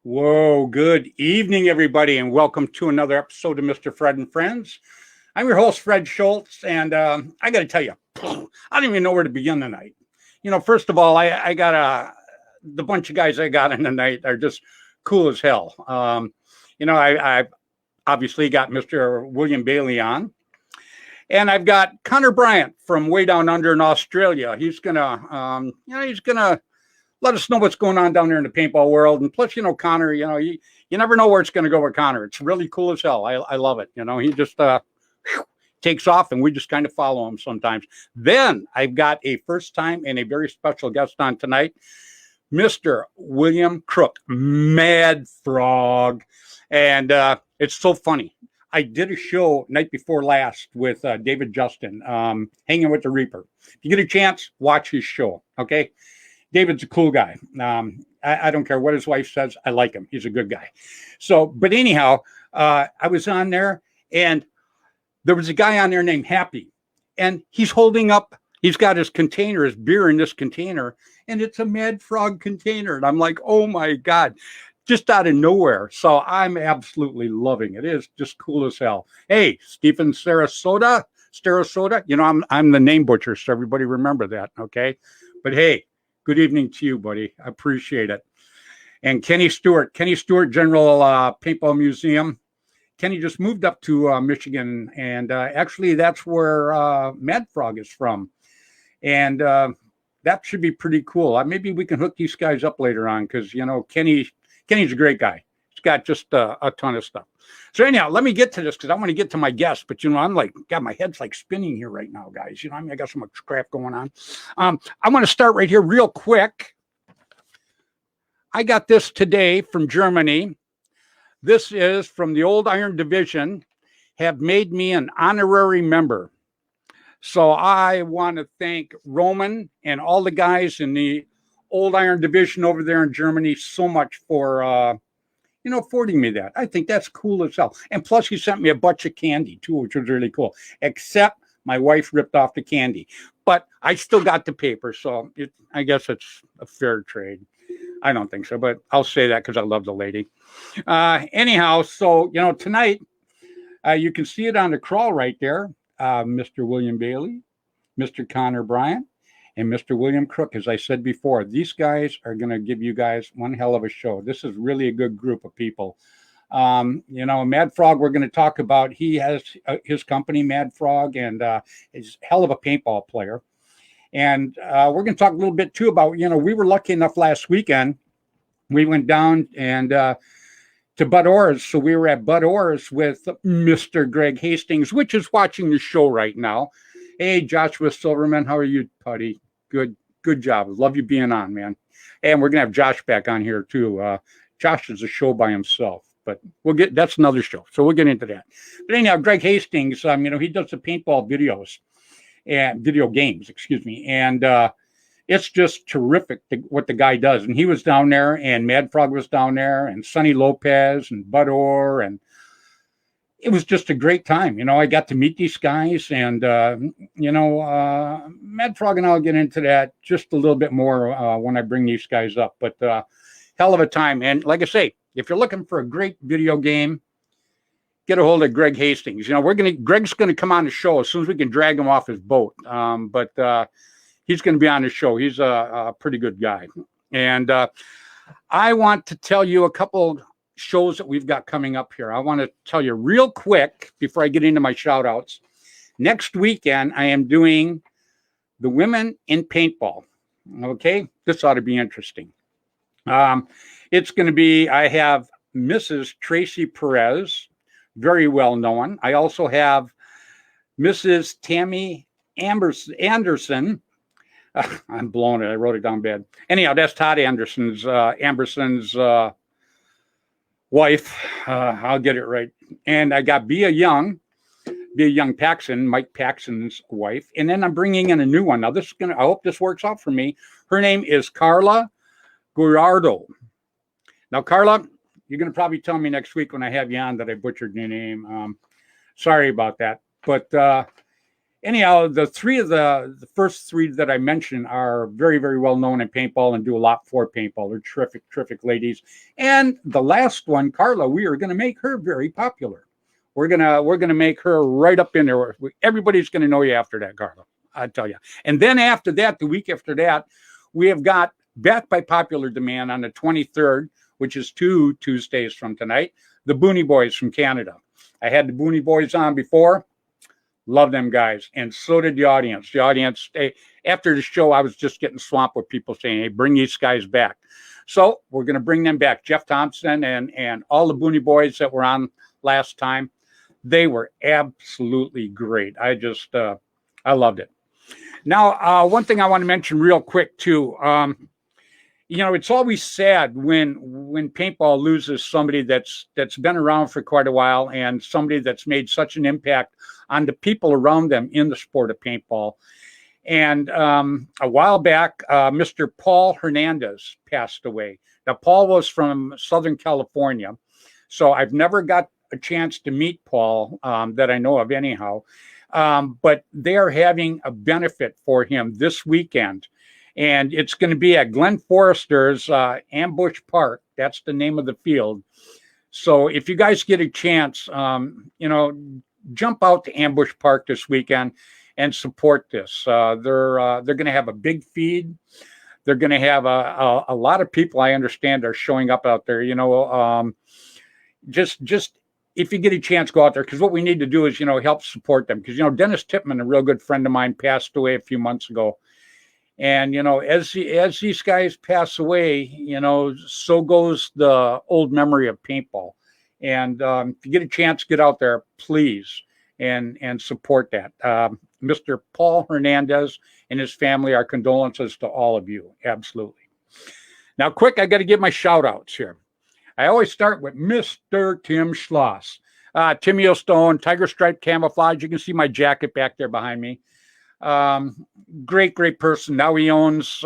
Whoa, good evening, everybody, and welcome to another episode of Mr. Fred and Friends. I'm your host, Fred Schultz, and I got to tell you, I don't even know where to begin tonight. First of all, I got the bunch of guys I got in tonight are just cool as hell. I've obviously got Mr. William Bailey on, and I've got Connor Bryant from way down under in Australia. He's gonna let us know what's going on down there in the paintball world. And plus, Connor, you never know where it's going to go with Connor. It's really cool as hell. I love it. He just takes off and we just kind of follow him sometimes. Then I've got a first time and a very special guest on tonight, Mr. William Crook, Mad Frog. And it's so funny. I did a show night before last with David Justin, Hanging with the Reaper. If you get a chance, watch his show, okay? David's a cool guy. I don't care what his wife says. I like him. He's a good guy. But anyhow, I was on there and there was a guy on there named Happy, and he's got his container, his beer in this container, and it's a Mad Frog container. And I'm like, oh my God, just out of nowhere. So I'm absolutely loving it. It is just cool as hell. Hey, Stephen Sarasota, I'm the name butcher, so everybody remember that, okay? But hey, good evening to you, buddy. I appreciate it. And Kenny Stewart, General Paintball Museum. Kenny just moved up to Michigan, and actually that's where Mad Frog is from. And that should be pretty cool. Maybe we can hook these guys up later on because, Kenny's a great guy. He's got just a ton of stuff. So anyhow, let me get to this because I want to get to my guest. But, I'm like, God, my head's like spinning here right now, guys. I got so much crap going on. I want to start right here real quick. I got this today from Germany. This is from the Old Iron Division, have made me an honorary member. So I want to thank Roman and all the guys in the Old Iron Division over there in Germany so much for affording me that. I think that's cool as hell. And plus, he sent me a bunch of candy, too, which was really cool. Except my wife ripped off the candy. But I still got the paper, so I guess it's a fair trade. I don't think so, but I'll say that because I love the lady. Anyhow, so, tonight, you can see it on the crawl right there. Mr. William Bailey, Mr. Connor Bryant, and Mr. William Crook. As I said before, these guys are going to give you guys one hell of a show. This is really a good group of people. Mad Frog, we're going to talk about. He has his company, Mad Frog, and he's a hell of a paintball player. And we're going to talk a little bit, too, about, we were lucky enough last weekend. We went down and to Bud Orr's. So we were at Bud Orr's with Mr. Greg Hastings, which is watching the show right now. Hey, Joshua Silverman, how are you, buddy? Good job. Love you being on, man. And we're going to have Josh back on here, too. Josh is a show by himself, but that's another show. So we'll get into that. But anyhow, Greg Hastings, he does the paintball videos and video games, and it's just terrific what the guy does. And he was down there, and Mad Frog was down there, and Sonny Lopez and Bud Orr, and it was just a great time. I got to meet these guys, and Mad Frog and I'll get into that just a little bit more when I bring these guys up. But hell of a time. And like I say, if you're looking for a great video game, get a hold of Greg Hastings. Greg's gonna come on the show as soon as we can drag him off his boat. But he's going to be on the show. He's a pretty good guy. And I want to tell you a couple shows that we've got coming up here. I want to tell you real quick before I get into my shout outs. Next weekend, I am doing the Women in Paintball. Okay, this ought to be interesting. It's going to be, I have Mrs. Tracy Perez, very well known. I also have Mrs. Tammy Anderson. I'm blowing it. I wrote it down bad. Anyhow, that's Todd Anderson's wife. I'll get it right. And I got Bea Young Paxson, Mike Paxson's wife. And then I'm bringing in a new one. Now, I hope this works out for me. Her name is Carla Guirardo. Now, Carla, you're going to probably tell me next week when I have you on that I butchered your name. Sorry about that. But anyhow, the first three that I mentioned are very, very well known in paintball and do a lot for paintball. They're terrific, terrific ladies. And the last one, Carla, we are going to make her very popular. We're gonna make her right up in there. Everybody's going to know you after that, Carla. I tell you. And then after that, the week after that, we have got back by popular demand on the 23rd, which is 2 Tuesdays from tonight, the Booney Boys from Canada. I had the Booney Boys on before. Love them guys. And so did the audience. The audience, after the show, I was just getting swamped with people saying, hey, bring these guys back. So we're going to bring them back. Jeff Thompson and all the Booney Boys that were on last time, they were absolutely great. I loved it. Now, one thing I want to mention real quick, too. It's always sad when paintball loses somebody that's been around for quite a while and somebody that's made such an impact on the people around them in the sport of paintball. And a while back, Mr. Paul Hernandez passed away. Now, Paul was from Southern California, so I've never got a chance to meet Paul that I know of anyhow. But they are having a benefit for him this weekend. And it's going to be at Glenn Forrester's Ambush Park. That's the name of the field. So if you guys get a chance, jump out to Ambush Park this weekend and support this. They're going to have a big feed. They're going to have a lot of people, I understand, are showing up out there. Just if you get a chance, go out there, because what we need to do is help support them. Because Dennis Tipman, a real good friend of mine, passed away a few months ago. And, as these guys pass away, so goes the old memory of paintball. And if you get a chance, get out there, please, and support that. Mr. Paul Hernandez and his family, our condolences to all of you. Absolutely. Now, quick, I got to give my shout outs here. I always start with Mr. Tim Schloss. Timmy O'Stone, Tiger Stripe Camouflage. You can see my jacket back there behind me. Great person. Now he owns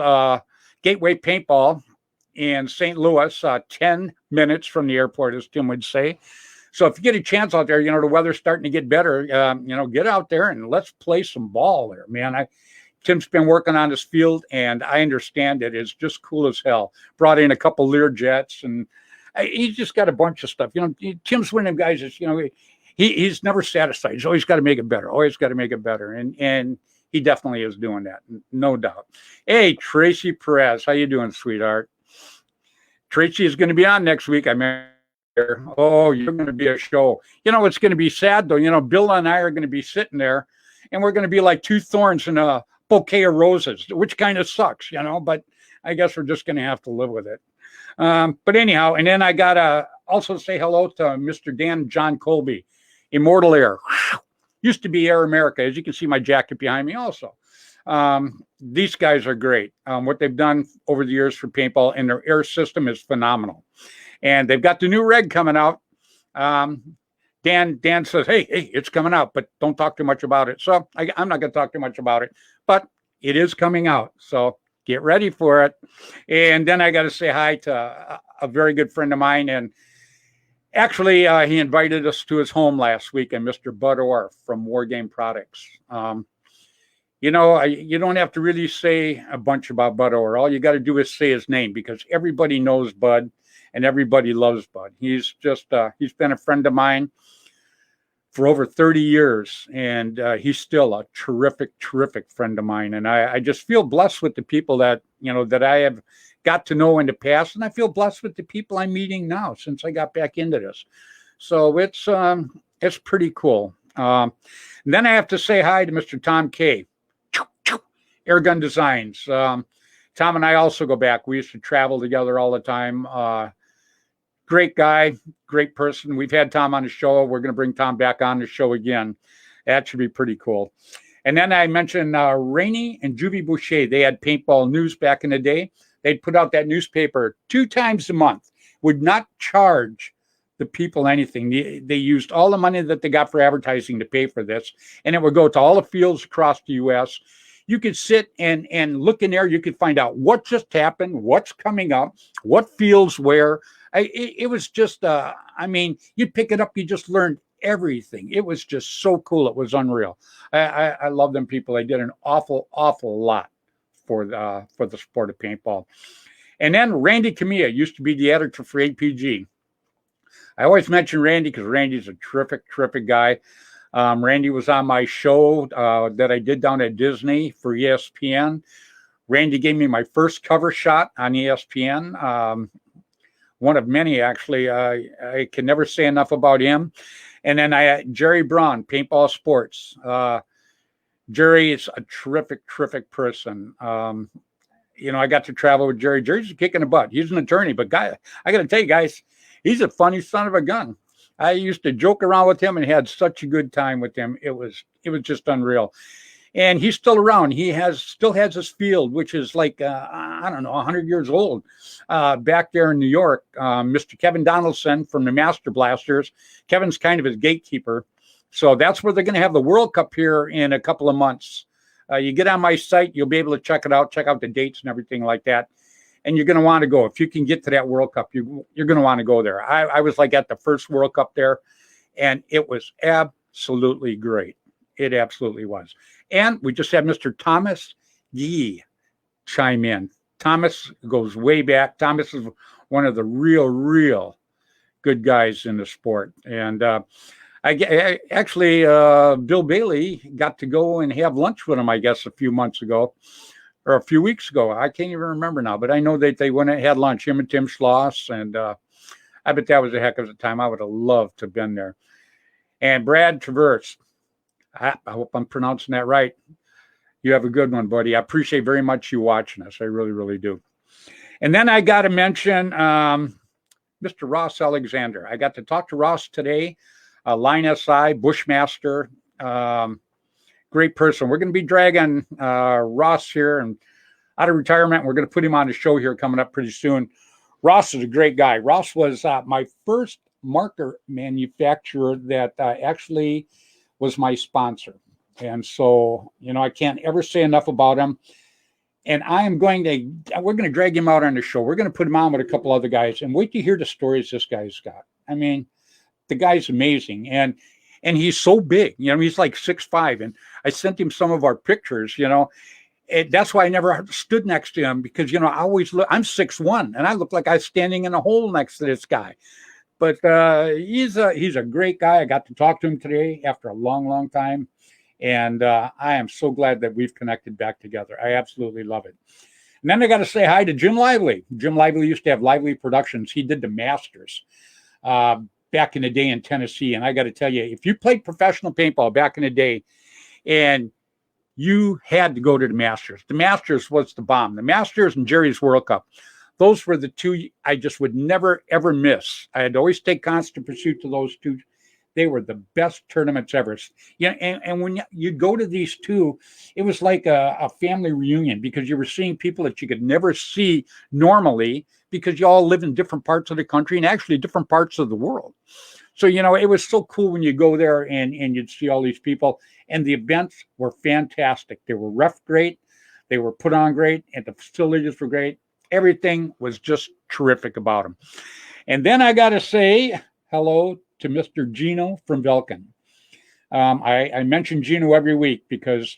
Gateway Paintball in St. Louis, 10 minutes from the airport, as Tim would say. So if you get a chance out there, the weather's starting to get better, get out there and let's play some ball there, man. Tim's been working on his field, and I understand it is just cool as hell. Brought in a couple Lear jets, and he's just got a bunch of stuff. Tim's one of them guys that's, he's never satisfied. He's always got to make it better, And he definitely is doing that, no doubt. Hey, Tracy Perez, how you doing, sweetheart? Tracy is going to be on next week. Oh, you're going to be a show. It's going to be sad, though. Bill and I are going to be sitting there, and we're going to be like two thorns in a bouquet of roses, which kind of sucks, but I guess we're just going to have to live with it. But anyhow, and then I got to also say hello to Mr. Dan John Colby, Immortal Air. Used to be Air America. As you can see my jacket behind me also. These guys are great. What they've done over the years for paintball, and their air system is phenomenal. And they've got the new reg coming out. Dan says, hey, it's coming out, but don't talk too much about it. So I'm not going to talk too much about it, but it is coming out. So get ready for it. And then I got to say hi to a very good friend of mine. And actually, he invited us to his home last week, and Mr. Bud Orr from War Game Products. You don't have to really say a bunch about Bud Orr. All you got to do is say his name, because everybody knows Bud and everybody loves Bud. He's just, he's been a friend of mine for over 30 years, and he's still a terrific, terrific friend of mine. And I just feel blessed with the people that, that I have got to know in the past, and I feel blessed with the people I'm meeting now since I got back into this. So it's pretty cool. And then I have to say hi to Mr. Tom K. Airgun Designs. Tom and I also go back. We used to travel together all the time. Great guy, great person. We've had Tom on the show. We're going to bring Tom back on the show again. That should be pretty cool. And then I mentioned Rainey and Juvie Boucher. They had Paintball News back in the day. They'd put out that newspaper 2 times a month, would not charge the people anything. They used all the money that they got for advertising to pay for this, and it would go to all the fields across the U.S. You could sit and look in there. You could find out what just happened, what's coming up, what fields where. It was just, you'd pick it up. You just learned everything. It was just so cool. It was unreal. I love them people. They did an awful, awful lot for the sport of paintball. And then Randy Camilla used to be the editor for APG. I always mention Randy because Randy's a terrific, terrific guy. Randy was on my show that I did down at Disney for ESPN. Randy gave me my first cover shot on ESPN. One of many, actually. I can never say enough about him. And then Jerry Braun, Paintball Sports. Jerry is a terrific, terrific person. I got to travel with Jerry. Jerry's a kick in the butt. He's an attorney, but I got to tell you guys, he's a funny son of a gun. I used to joke around with him and had such a good time with him. It was just unreal. And he's still around. He still has his field, which is like, 100 years old. Back there in New York, Mr. Kevin Donaldson from the Master Blasters. Kevin's kind of his gatekeeper. So that's where they're going to have the World Cup here in a couple of months. You get on my site, you'll be able to check it out, check out the dates and everything like that. And you're going to want to go. If you can get to that World Cup, you're going to want to go there. I was like at the first World Cup there, and it was absolutely great. It absolutely was. And we just had Mr. Thomas Yee chime in. Thomas goes way back. Thomas is one of the real good guys in the sport. And I actually, Bill Bailey got to go and have lunch with him, I guess, a few months ago. Or a few weeks ago. I can't even remember now, but I know that they went and had lunch, him and Tim Schloss, and I bet that was a heck of a time. I would have loved to have been there. And Brad Traverse, I hope I'm pronouncing that right. You have a good one, buddy. I appreciate very much you watching us. I really, really do. And then I got to mention Mr. Ross Alexander. I got to talk to Ross today, Line SI, Bushmaster, great person. We're going to be dragging Ross here and out of retirement. We're going to put him on the show here coming up pretty soon. Ross is a great guy. Ross was my first marker manufacturer that actually was my sponsor. And so, I can't ever say enough about him. And we're going to drag him out on the show. We're going to put him on with a couple other guys and wait to hear the stories this guy's got. I mean, the guy's amazing. And he's so big, he's like 6'5", and I sent him some of our pictures, and that's why I never stood next to him because, I always look, I'm 6'1", and I look like I'm standing in a hole next to this guy. But he's a great guy. I got to talk to him today after a long, long time. And I am so glad that we've connected back together. I absolutely love it. And then I got to say hi to Jim Lively. Jim Lively used to have Lively Productions. He did the Masters back in the day in Tennessee. And I got to tell you, if you played professional paintball back in the day and you had to go to the Masters was the bomb. The Masters and Jerry's World Cup. Those were the two I just would never, ever miss. I had to always take constant pursuit to those two. They were the best tournaments ever. And when you'd go to these two, it was like a family reunion because you were seeing people that you could never see normally because you all live in different parts of the country and actually different parts of the world. So, it was so cool when you go there and you'd see all these people. And the events were fantastic. They were ref great. They were put on great. And the facilities were great. Everything was just terrific about them. And then I got to say hello to Mr. Gino from Velkin. I mention Gino every week because,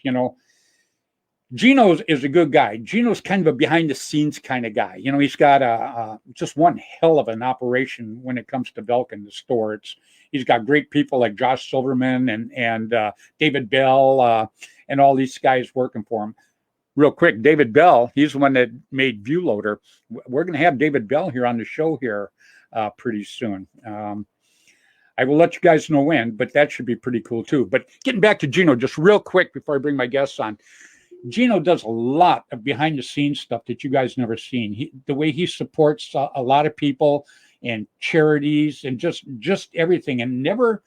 Gino is a good guy. Gino's kind of a behind-the-scenes kind of guy. He's got just one hell of an operation when it comes to Velkin, the store. He's got great people like Josh Silverman and David Bell and all these guys working for him. Real quick, David Bell, he's the one that made ViewLoader. We're going to have David Bell here on the show here pretty soon. I will let you guys know when, but that should be pretty cool too. But getting back to Gino, just real quick before I bring my guests on. Gino does a lot of behind-the-scenes stuff that you guys never seen. The way he supports a lot of people and charities and just everything, and never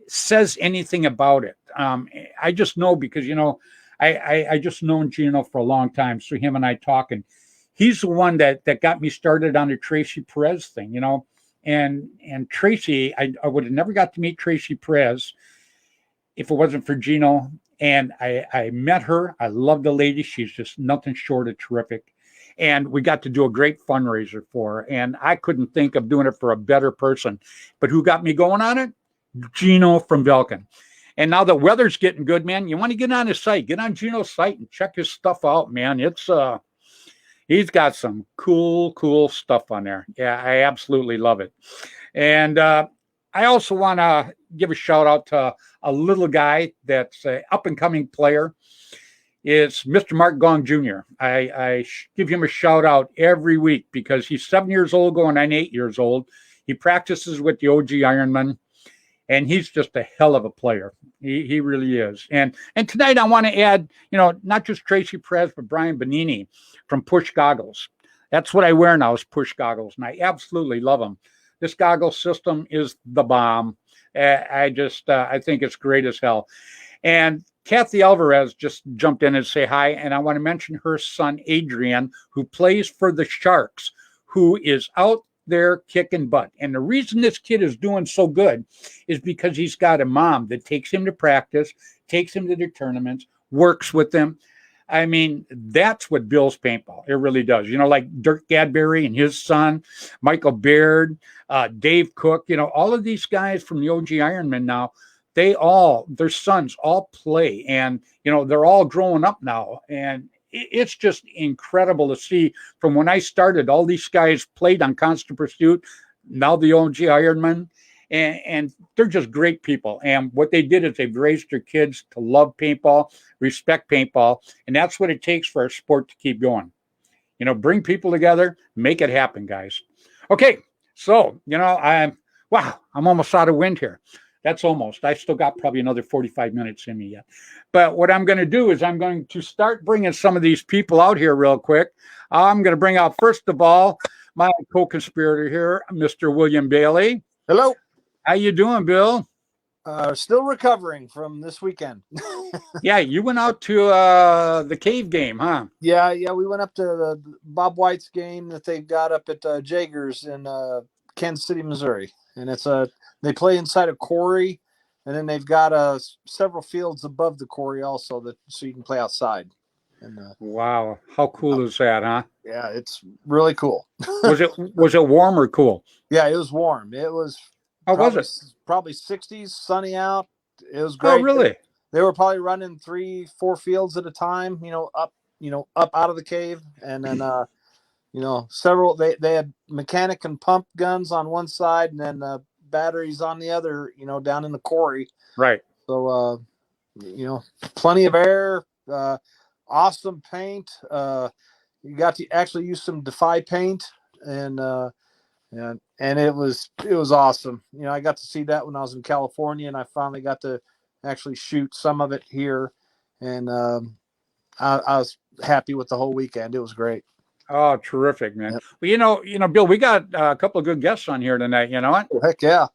says anything about it. I just know because I just known Gino for a long time, so him and I talk, and he's the one that got me started on the Tracy Perez thing, and Tracy, I would have never got to meet Tracy Perez if it wasn't for Gino. And I met her. I love the lady. She's just nothing short of terrific. And we got to do a great fundraiser for her. And I couldn't think of doing it for a better person. But who got me going on it? Gino from Belkin. And now the weather's getting good, man. You want to get on his site, get on Gino's site and check his stuff out, man. It's he's got some cool stuff on there. Yeah, I absolutely love it. And I also want to give a shout out to a little guy that's an up and coming player. It's Mr. Mark Gong Jr. I give him a shout out every week because he's 7 years old going on 8 years old. He practices with the OG Ironman, and he's just a hell of a player. He really is. And tonight I want to add, not just Tracy Perez, but Brian Bonini from Push Goggles. That's what I wear now is Push Goggles, and I absolutely love them. This goggle system is the bomb. I think it's great as hell. And Kathy Alvarez just jumped in and say hi, and I want to mention her son, Adrian, who plays for the Sharks, who is out there kicking butt. And the reason this kid is doing so good is because he's got a mom that takes him to practice, takes him to their tournaments, works with them. I mean, that's what builds paintball. It really does. Like Dirk Gadberry and his son, Michael Baird, Dave Cook, all of these guys from the OG Ironman now, their sons all play, and, they're all growing up now. And it's just incredible to see from when I started, all these guys played on Constant Pursuit, now the OG Ironman, and they're just great people. And what they did is they've raised their kids to love paintball, respect paintball, and that's what it takes for our sport to keep going. Bring people together, make it happen, guys. Okay, so, I'm almost out of wind here. That's almost. I still got probably another 45 minutes in me yet. But what I'm going to do is I'm going to start bringing some of these people out here real quick. I'm going to bring out, first of all, my co-conspirator here, Mr. William Bailey. Hello. How you doing, Bill? Still recovering from this weekend. Yeah, you went out to the cave game, huh? Yeah, we went up to the Bob White's game that they got up at Jaegers in Kansas City, Missouri. And it's they play inside a quarry, and then they've got several fields above the quarry also so you can play outside. And wow, how cool is that, huh? Yeah, it's really cool. Was it warm or cool? Yeah, it was warm. It was. How was it? Probably 60s, sunny out. It was great. Oh, really? They were probably running 3-4 fields at a time. Up out of the cave, and then several. They had mechanic and pump guns on one side, and then batteries on the other. Down in the quarry. Right. So plenty of air. Awesome paint. You got to actually use some Defy paint, and it was awesome. I got to see that when I was in California, and I finally got to actually shoot some of it here, and I was happy with the whole weekend. It was great. Oh, terrific, man. Yep. Well, Bill, we got a couple of good guests on here tonight. You know what? Oh, heck yeah.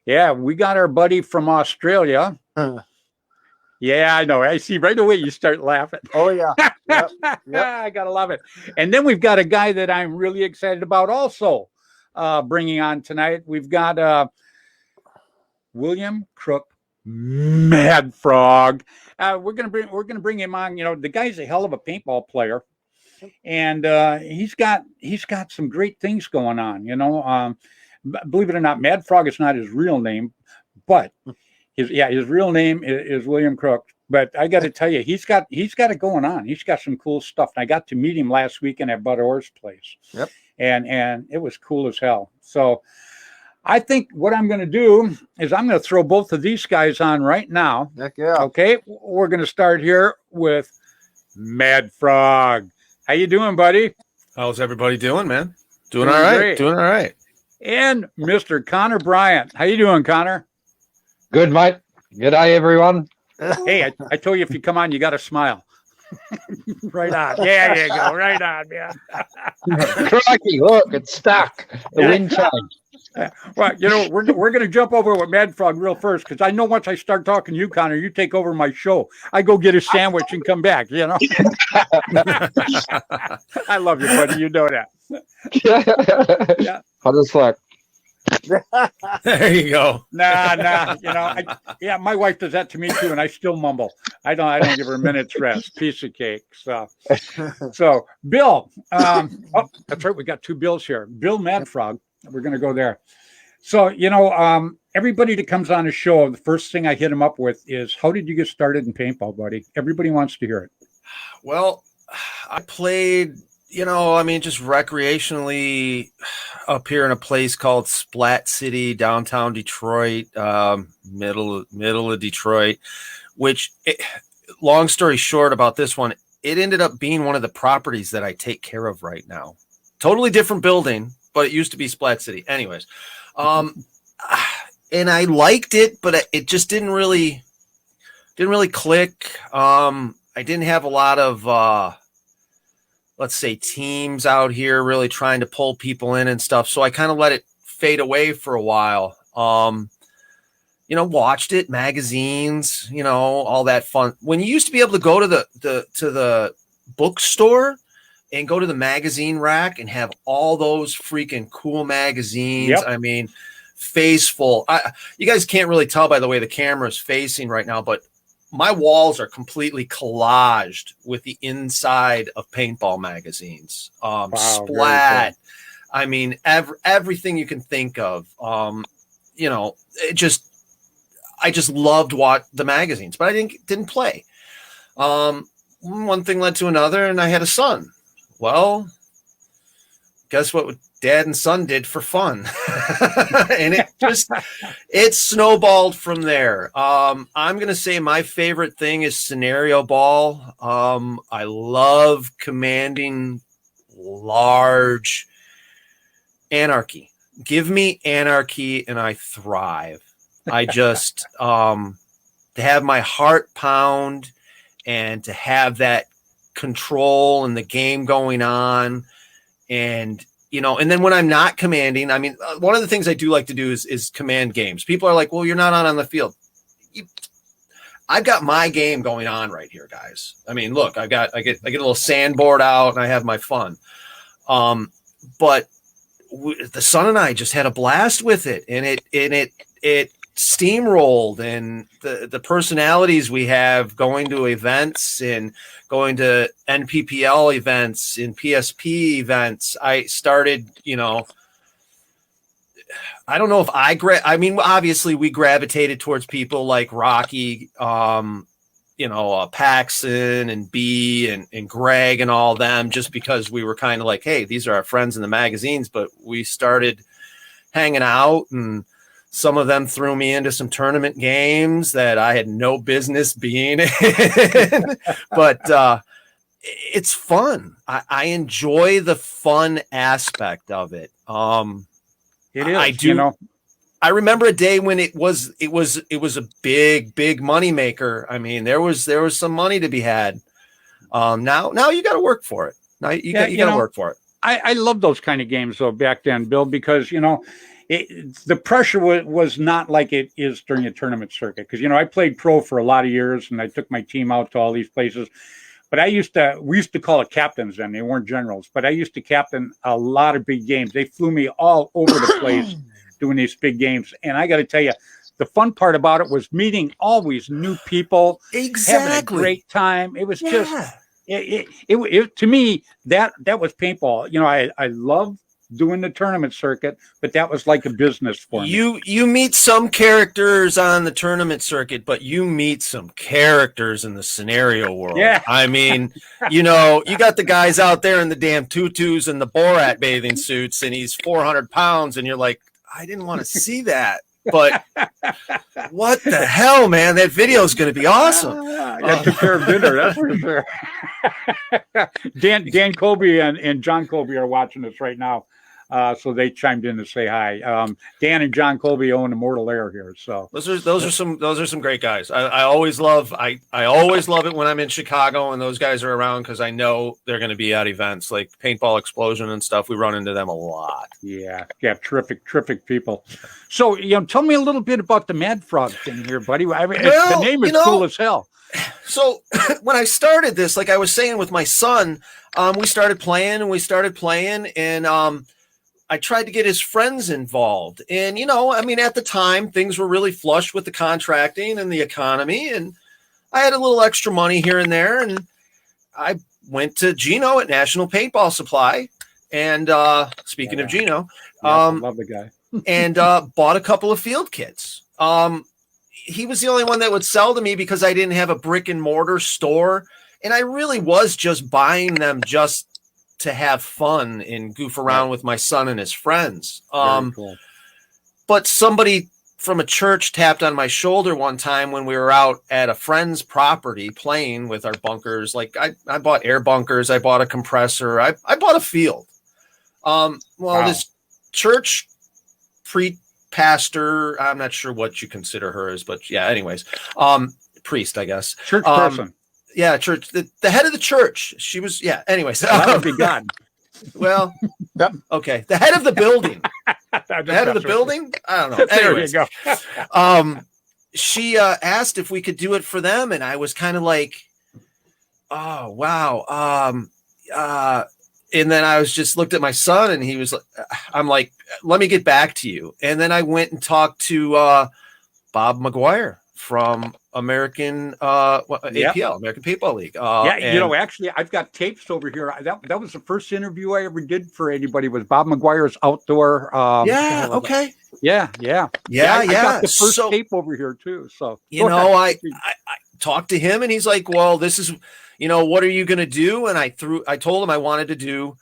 Yeah, we got our buddy from Australia. Yeah, I know. I see right away you start laughing. Oh, yeah. Yep. I got to love it. And then we've got a guy that I'm really excited about also bringing on tonight. We've got William Crook, Mad Frog. We're gonna bring him on. The guy's a hell of a paintball player, and he's got some great things going on. Believe it or not, Mad Frog is not his real name, but his real name is William Crook. But I got to tell you, he's got it going on. He's got some cool stuff. And I got to meet him last weekend at Bud Orr's place. Yep. And it was cool as hell. So I think what I'm going to do is I'm going to throw both of these guys on right now. Heck yeah. Okay. We're going to start here with Mad Frog. How you doing, buddy? How's everybody doing, man? Doing all right. Great. Doing all right. And Mr. Connor Bryant. How you doing, Connor? Good, mate. Good day, everyone. Hey, I told you if you come on, you got to smile. Right on. Yeah, there you go. Right on, man. Crikey, look, it's stuck. The wind changed. Well, we're going to jump over with Mad Frog real first because I know once I start talking to you, Connor, you take over my show. I go get a sandwich and come back, I love you, buddy. You know that. Yeah. I just like. There you go. Nah. My wife does that to me too, and I still mumble. I don't give her a minute's rest. Piece of cake. So Bill. That's right. We got two Bills here. Bill Mad Frog. We're gonna go there. So everybody that comes on the show, the first thing I hit them up with is, how did you get started in paintball, buddy? Everybody wants to hear it. Well, I played, just recreationally up here in a place called Splat City, downtown Detroit, middle of Detroit, which, long story short about this one, it ended up being one of the properties that I take care of right now. Totally different building, but it used to be Splat City. Anyways, and I liked it, but it just didn't really click. I didn't have a lot of, let's say, teams out here really trying to pull people in and stuff. So I kind of let it fade away for a while. Watched it, magazines, all that fun. When you used to be able to go to the bookstore and go to the magazine rack and have all those freaking cool magazines. Yep. I mean, Faceful. You guys can't really tell by the way the camera is facing right now, but my walls are completely collaged with the inside of paintball magazines. Wow, Splat. I mean, everything you can think of. I just loved the magazines, but I didn't play. One thing led to another, and I had a son. Well, guess what dad and son did for fun? And it snowballed from there. I'm going to say my favorite thing is scenario ball. I love commanding large anarchy. Give me anarchy and I thrive. I just, to have my heart pound and to have that control and the game going on. And, and then when I'm not commanding, I mean, one of the things I do like to do is command games. People are like, well, you're not on the field. I've got my game going on right here, guys. I mean, look, I get a little sandboard out and I have my fun. But the son and I just had a blast with it, and it steamrolled, and the personalities we have going to events and going to NPPL events and PSP events. I started, I don't know if obviously we gravitated towards people like Rocky, Paxson and B and Greg and all them, just because we were kind of like, hey, these are our friends in the magazines. But we started hanging out, and some of them threw me into some tournament games that I had no business being in. But it's fun. I enjoy the fun aspect of it. It is. I do. I remember a day when it was a big money maker. I mean, there was some money to be had. Now you got to work for it. Now you got to work for it. I love those kind of games though back then, Bill, because the pressure was not like it is during a tournament circuit. Because I played pro for a lot of years, and I took my team out to all these places. But we used to call it captains then. They weren't generals, but I used to captain a lot of big games. They flew me all over the place doing these big games. And I got to tell you, the fun part about it was meeting always new people, having a great time. It was just, it to me, that was paintball. I love doing the tournament circuit, but that was like a business for me. You meet some characters on the tournament circuit, but you meet some characters in the scenario world. Yeah. I mean, you got the guys out there in the damn tutus and the Borat bathing suits, and he's 400 pounds, and you're like, I didn't want to see that. But what the hell, man? That video is going to be awesome. I took care of dinner, that's for sure. Dan Colby and John Colby are watching us right now. So they chimed in to say hi. Dan and John Colby own Immortal Air here. So those are some great guys. I always love it when I'm in Chicago and those guys are around, because I know they're going to be at events like Paintball Explosion and stuff. We run into them a lot. Yeah, terrific people. So tell me a little bit about the Mad Frog thing here, buddy. The name is cool as hell. So when I started this, like I was saying with my son, we started playing, and I tried to get his friends involved. And, at the time, things were really flush with the contracting and the economy. And I had a little extra money here and there. And I went to Gino at National Paintball Supply. And speaking of Gino, I love the guy. and bought a couple of field kits. He was the only one that would sell to me because I didn't have a brick and mortar store. And I really was just buying them just to have fun and goof around with my son and his friends. Cool. But somebody from a church tapped on my shoulder one time when we were out at a friend's property playing with our bunkers. Like I bought air bunkers. I bought a compressor. I bought a field. This church pastor, I'm not sure what you consider her as, but yeah, anyways, priest, I guess. Church person. Yeah, church. The head of the church. She was. Yeah. Anyways, That would be God. Well, Yep. okay. The head of the building. The head of the building. I don't know. Anyways, there you go. she asked if we could do it for them, and I was kind of like, "Oh wow." And then I was just looked at my son, and he was. I'm like, "Let me get back to you." And then I went and talked to Bob McGuire from American APL, American Paintball League. Actually, I've got tapes over here. That was the first interview I ever did for anybody. Was Bob McGuire's outdoor? Okay. Yeah. I got the first So, tape over here too. So I talked to him, and he's like, "Well, this is, what are you going to do?" And I told him I wanted to do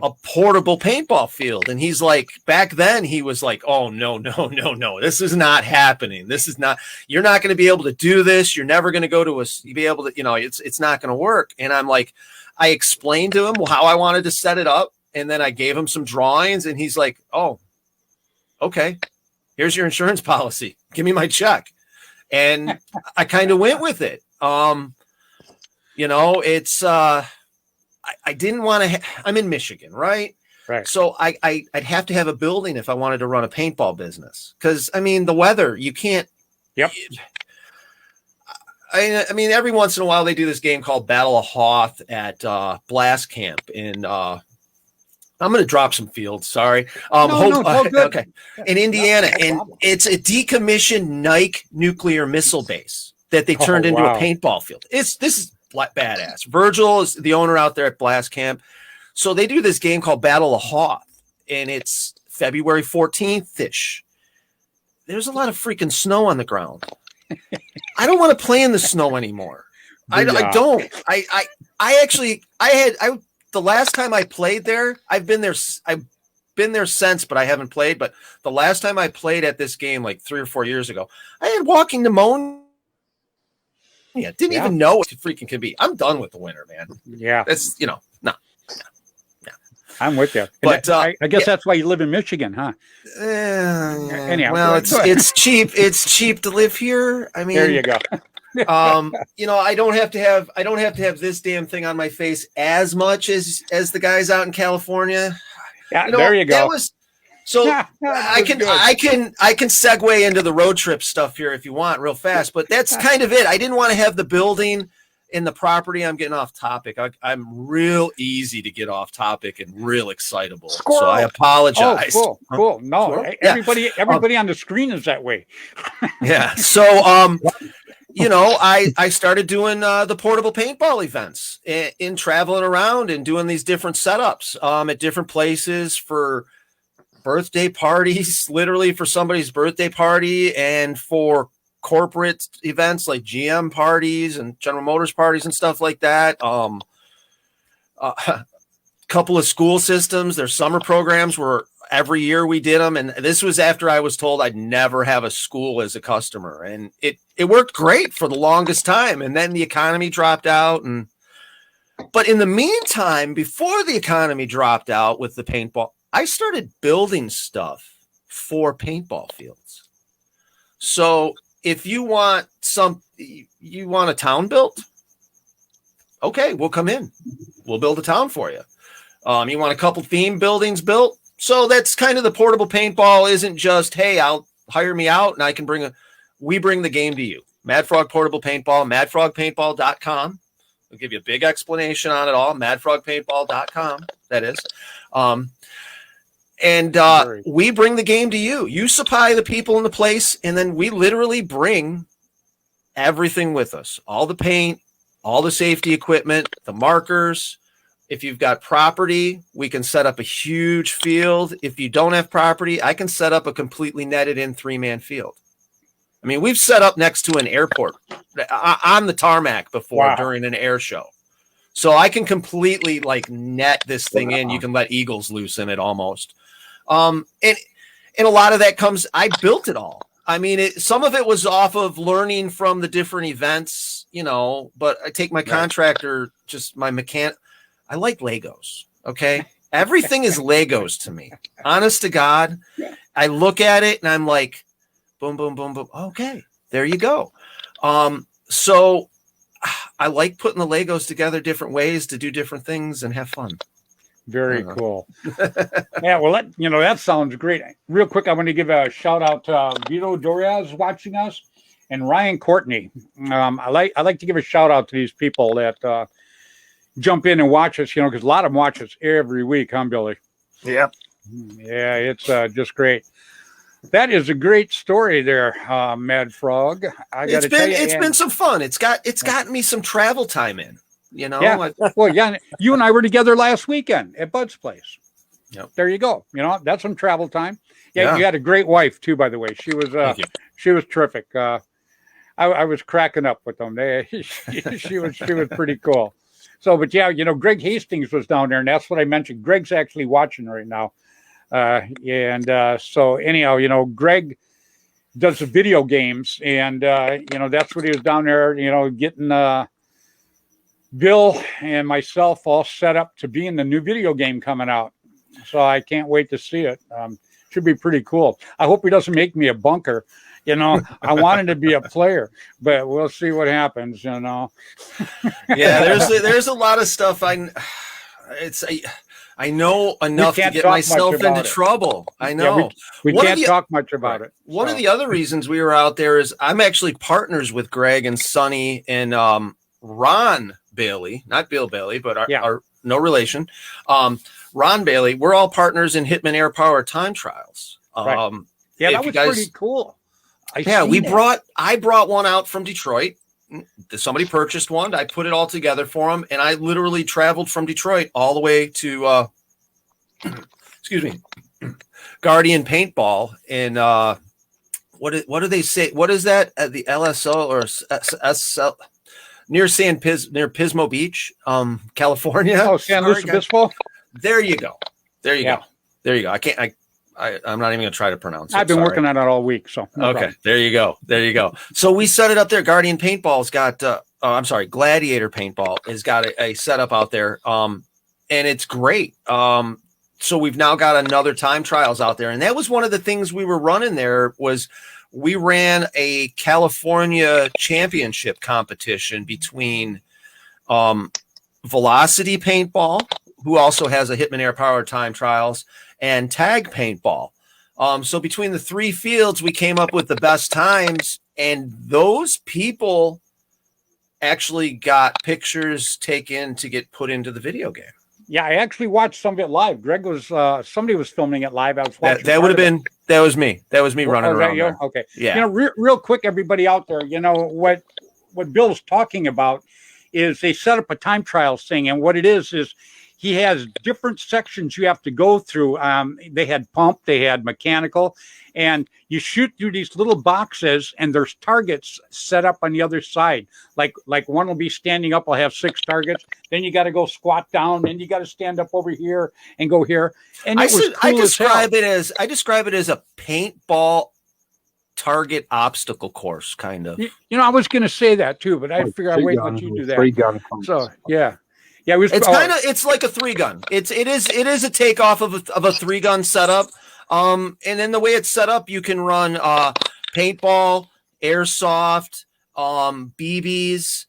a portable paintball field. And he's like, back then he was like, "Oh, no, this is not happening. You're not going to be able to do this. You're never going to go to be able to, it's not going to work." And I'm like, I explained to him how I wanted to set it up. And then I gave him some drawings, and he's like, "Oh, okay, here's your insurance policy. Give me my check." And I kind of went with it. It's, I didn't want to. I'm in Michigan, right? Right. So I'd have to have a building if I wanted to run a paintball business. Because the weather, you can't. Yep. I mean, every once in a while they do this game called Battle of Hoth at Blast Camp in. I'm going to drop some fields. Sorry. It's all good. Okay. In Indiana, and it's a decommissioned Nike nuclear missile base that they turned into a paintball field. This is badass. Virgil is the owner out there at Blast Camp. So they do this game called Battle of Hoth, and it's February 14th ish. There's a lot of freaking snow on the ground. I don't want to play in the snow anymore. I don't. The last time I played there, I've been there since, but I haven't played. But the last time I played at this game, like 3 or 4 years ago, I had walking pneumonia. Didn't even know what it freaking could be. I'm done with the winter, man. Yeah. That's, no. I'm with you. But I guess that's why you live in Michigan, huh? Anyhow, well, it's cheap. It's cheap to live here. I mean, there you go. I don't have to have this damn thing on my face as much as the guys out in California. Yeah, there you go. I can segue into the road trip stuff here if you want real fast, but that's kind of it. I didn't want to have the building in the property. I'm getting off topic. I'm real easy to get off topic and real excitable. Squirrel. So I apologize. Oh, cool. No, everybody on the screen is that way. Yeah. So, I started doing the portable paintball events in traveling around and doing these different setups at different places for birthday parties, literally for somebody's birthday party, and for corporate events like GM parties and General Motors parties and stuff like that. Couple of school systems, their summer programs were every year we did them. And this was after I was told I'd never have a school as a customer. And it worked great for the longest time. And then the economy dropped out. But in the meantime, before the economy dropped out with the paintball, I started building stuff for paintball fields. So if you want a town built, okay, we'll come in. We'll build a town for you. You want a couple theme buildings built? So that's kind of the portable paintball. Isn't just, hey, I'll hire me out and I can we bring the game to you. Mad Frog Portable Paintball, madfrogpaintball.com. We'll give you a big explanation on it all. madfrogpaintball.com. That is. We bring the game to you. You supply the people in the place, and then we literally bring everything with us. All the paint, all the safety equipment, the markers, If you've got property, we can set up a huge field. If you don't have property, I can set up a completely netted in 3-man field. I mean, we've set up next to an airport on the tarmac before during an air show. So I can completely like net this thing in. You can let eagles loose in it almost. And a lot of that comes, I built it all. I mean, some of it was off of learning from the different events, you know, but I take my contractor, just my mechanic. I like Legos. Okay. Everything is Legos to me. Honest to God. I look at it and I'm like, boom, boom, boom, boom. Okay. There you go. So I like putting the Legos together different ways to do different things and have fun. Very cool. Yeah, well, that sounds great. Real quick, I want to give a shout out to Vito Doriaz watching us and Ryan Courtney. I like to give a shout out to these people that jump in and watch us, because a lot of them watch us every week, huh, Billy? Yep. Yeah, it's just great. That is a great story there, Mad Frog. It's been some fun. It's gotten me some travel time in. Yeah. Well, yeah. You and I were together last weekend at Bud's place. Yep. There you go. That's some travel time. Yeah. You had a great wife too, by the way. She was terrific. I was cracking up with them. She was pretty cool. So, but yeah, Greg Hastings was down there, and that's what I mentioned. Greg's actually watching right now. So anyhow, Greg does the video games, and that's what he was down there, getting Bill and myself all set up to be in the new video game coming out. So I can't wait to see it. Should be pretty cool. I hope he doesn't make me a bunker. I wanted to be a player, but we'll see what happens. Yeah, there's a lot of stuff. I know enough to get myself into trouble. I know. Yeah, we can't talk much about it. One of the other reasons we were out there is I'm actually partners with Greg and Sonny and Ron Bailey, not Bill Bailey, but our no relation. Ron Bailey. We're all partners in Hitman Air Power time trials. Right. Yeah, that was pretty cool. I brought one out from Detroit. Somebody purchased one. I put it all together for them, and I literally traveled from Detroit all the way to excuse me, Guardian Paintball in what do they say? What is that at the LSO or SL near Pismo Beach, California? Oh, San Luis Obispo. There you go. There you go. I'm not even going to try to pronounce it. I've been working on it all week. So no problem. There you go. So we set it up there. Guardian Paintball's got, Gladiator Paintball has got a setup out there. And it's great. So we've now got another time trials out there. And that was one of the things we were running there was we ran a California championship competition between Velocity Paintball, who also has a Hitman Air Power time trials, and Tag Paintball. So between the three fields, we came up with the best times, and those people actually got pictures taken to get put into the video game. Yeah, I actually watched some of it live. Greg was somebody was filming it live. I was watching. That was me. That was me running around. There. Okay. Yeah. Real quick, everybody out there, what Bill's talking about is they set up a time trials thing, and what it is he has different sections you have to go through. They had pump, they had mechanical, and you shoot through these little boxes, and there's targets set up on the other side. Like one will be standing up, will have 6 targets. Then you got to go squat down, then you got to stand up over here and go here. And I describe it as a paintball target obstacle course, kind of. I was going to say that too, but I figure I'd wait and let you do that. 3-gun. So yeah. Yeah, it's like a 3-gun. It is a takeoff of a 3-gun setup. And then the way it's set up, you can run paintball, airsoft, BBs.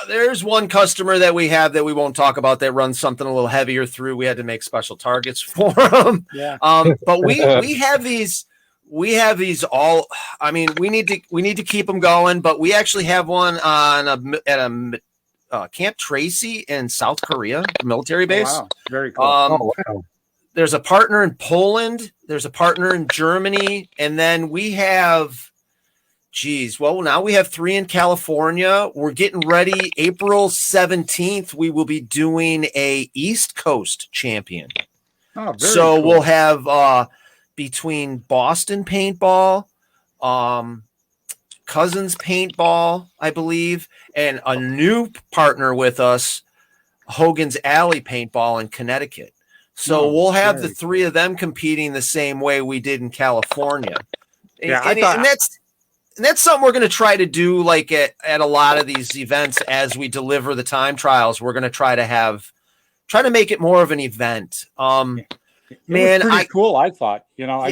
There's one customer that we have that we won't talk about that runs something a little heavier through. We had to make special targets for them. Yeah. But we have these. We have these all. I mean, we need to keep them going. But we actually have one at Camp Tracy in South Korea, military base. Oh, wow. Very cool. Wow. There's a partner in Poland. There's a partner in Germany. And then we have Geez. Well, now we have 3 in California. We're getting ready. April 17th, we will be doing a East Coast champion. Oh, very So cool. we'll have between Boston Paintball, Cousins Paintball, I believe, and a new partner with us, Hogan's Alley Paintball in Connecticut. So we'll have the 3 of them competing the same way we did in California. Yeah, and that's something we're going to try to do, like at a lot of these events as we deliver the time trials. We're going to try to make it more of an event. It was pretty cool, I thought. You know,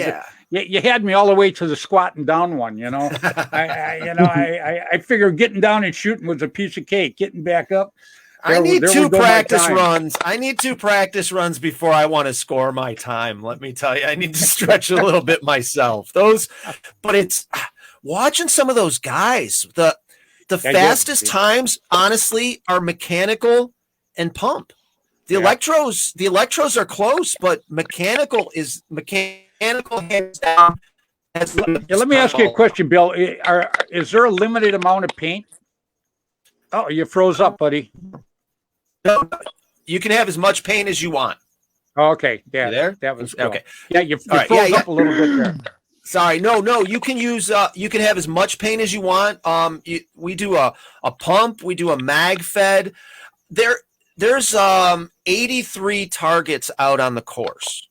you had me all the way to the squatting down one. You know, I figured getting down and shooting was a piece of cake. Getting back up, I need 2 practice runs. I need 2 practice runs before I want to score my time. Let me tell you, I need to stretch a little bit myself. But it's watching some of those guys. The fastest times, honestly, are mechanical and pump. The electros are close, but mechanical hands down. Let me ask you a question, Bill. Is there a limited amount of paint? Oh, you froze up, buddy. No, you can have as much paint as you want. Oh, okay, yeah, there? That was cool. Okay. Yeah, you froze up a little bit there. Sorry, no. You can use. You can have as much paint as you want. We do a pump. We do a mag fed. There's 83 targets out on the course.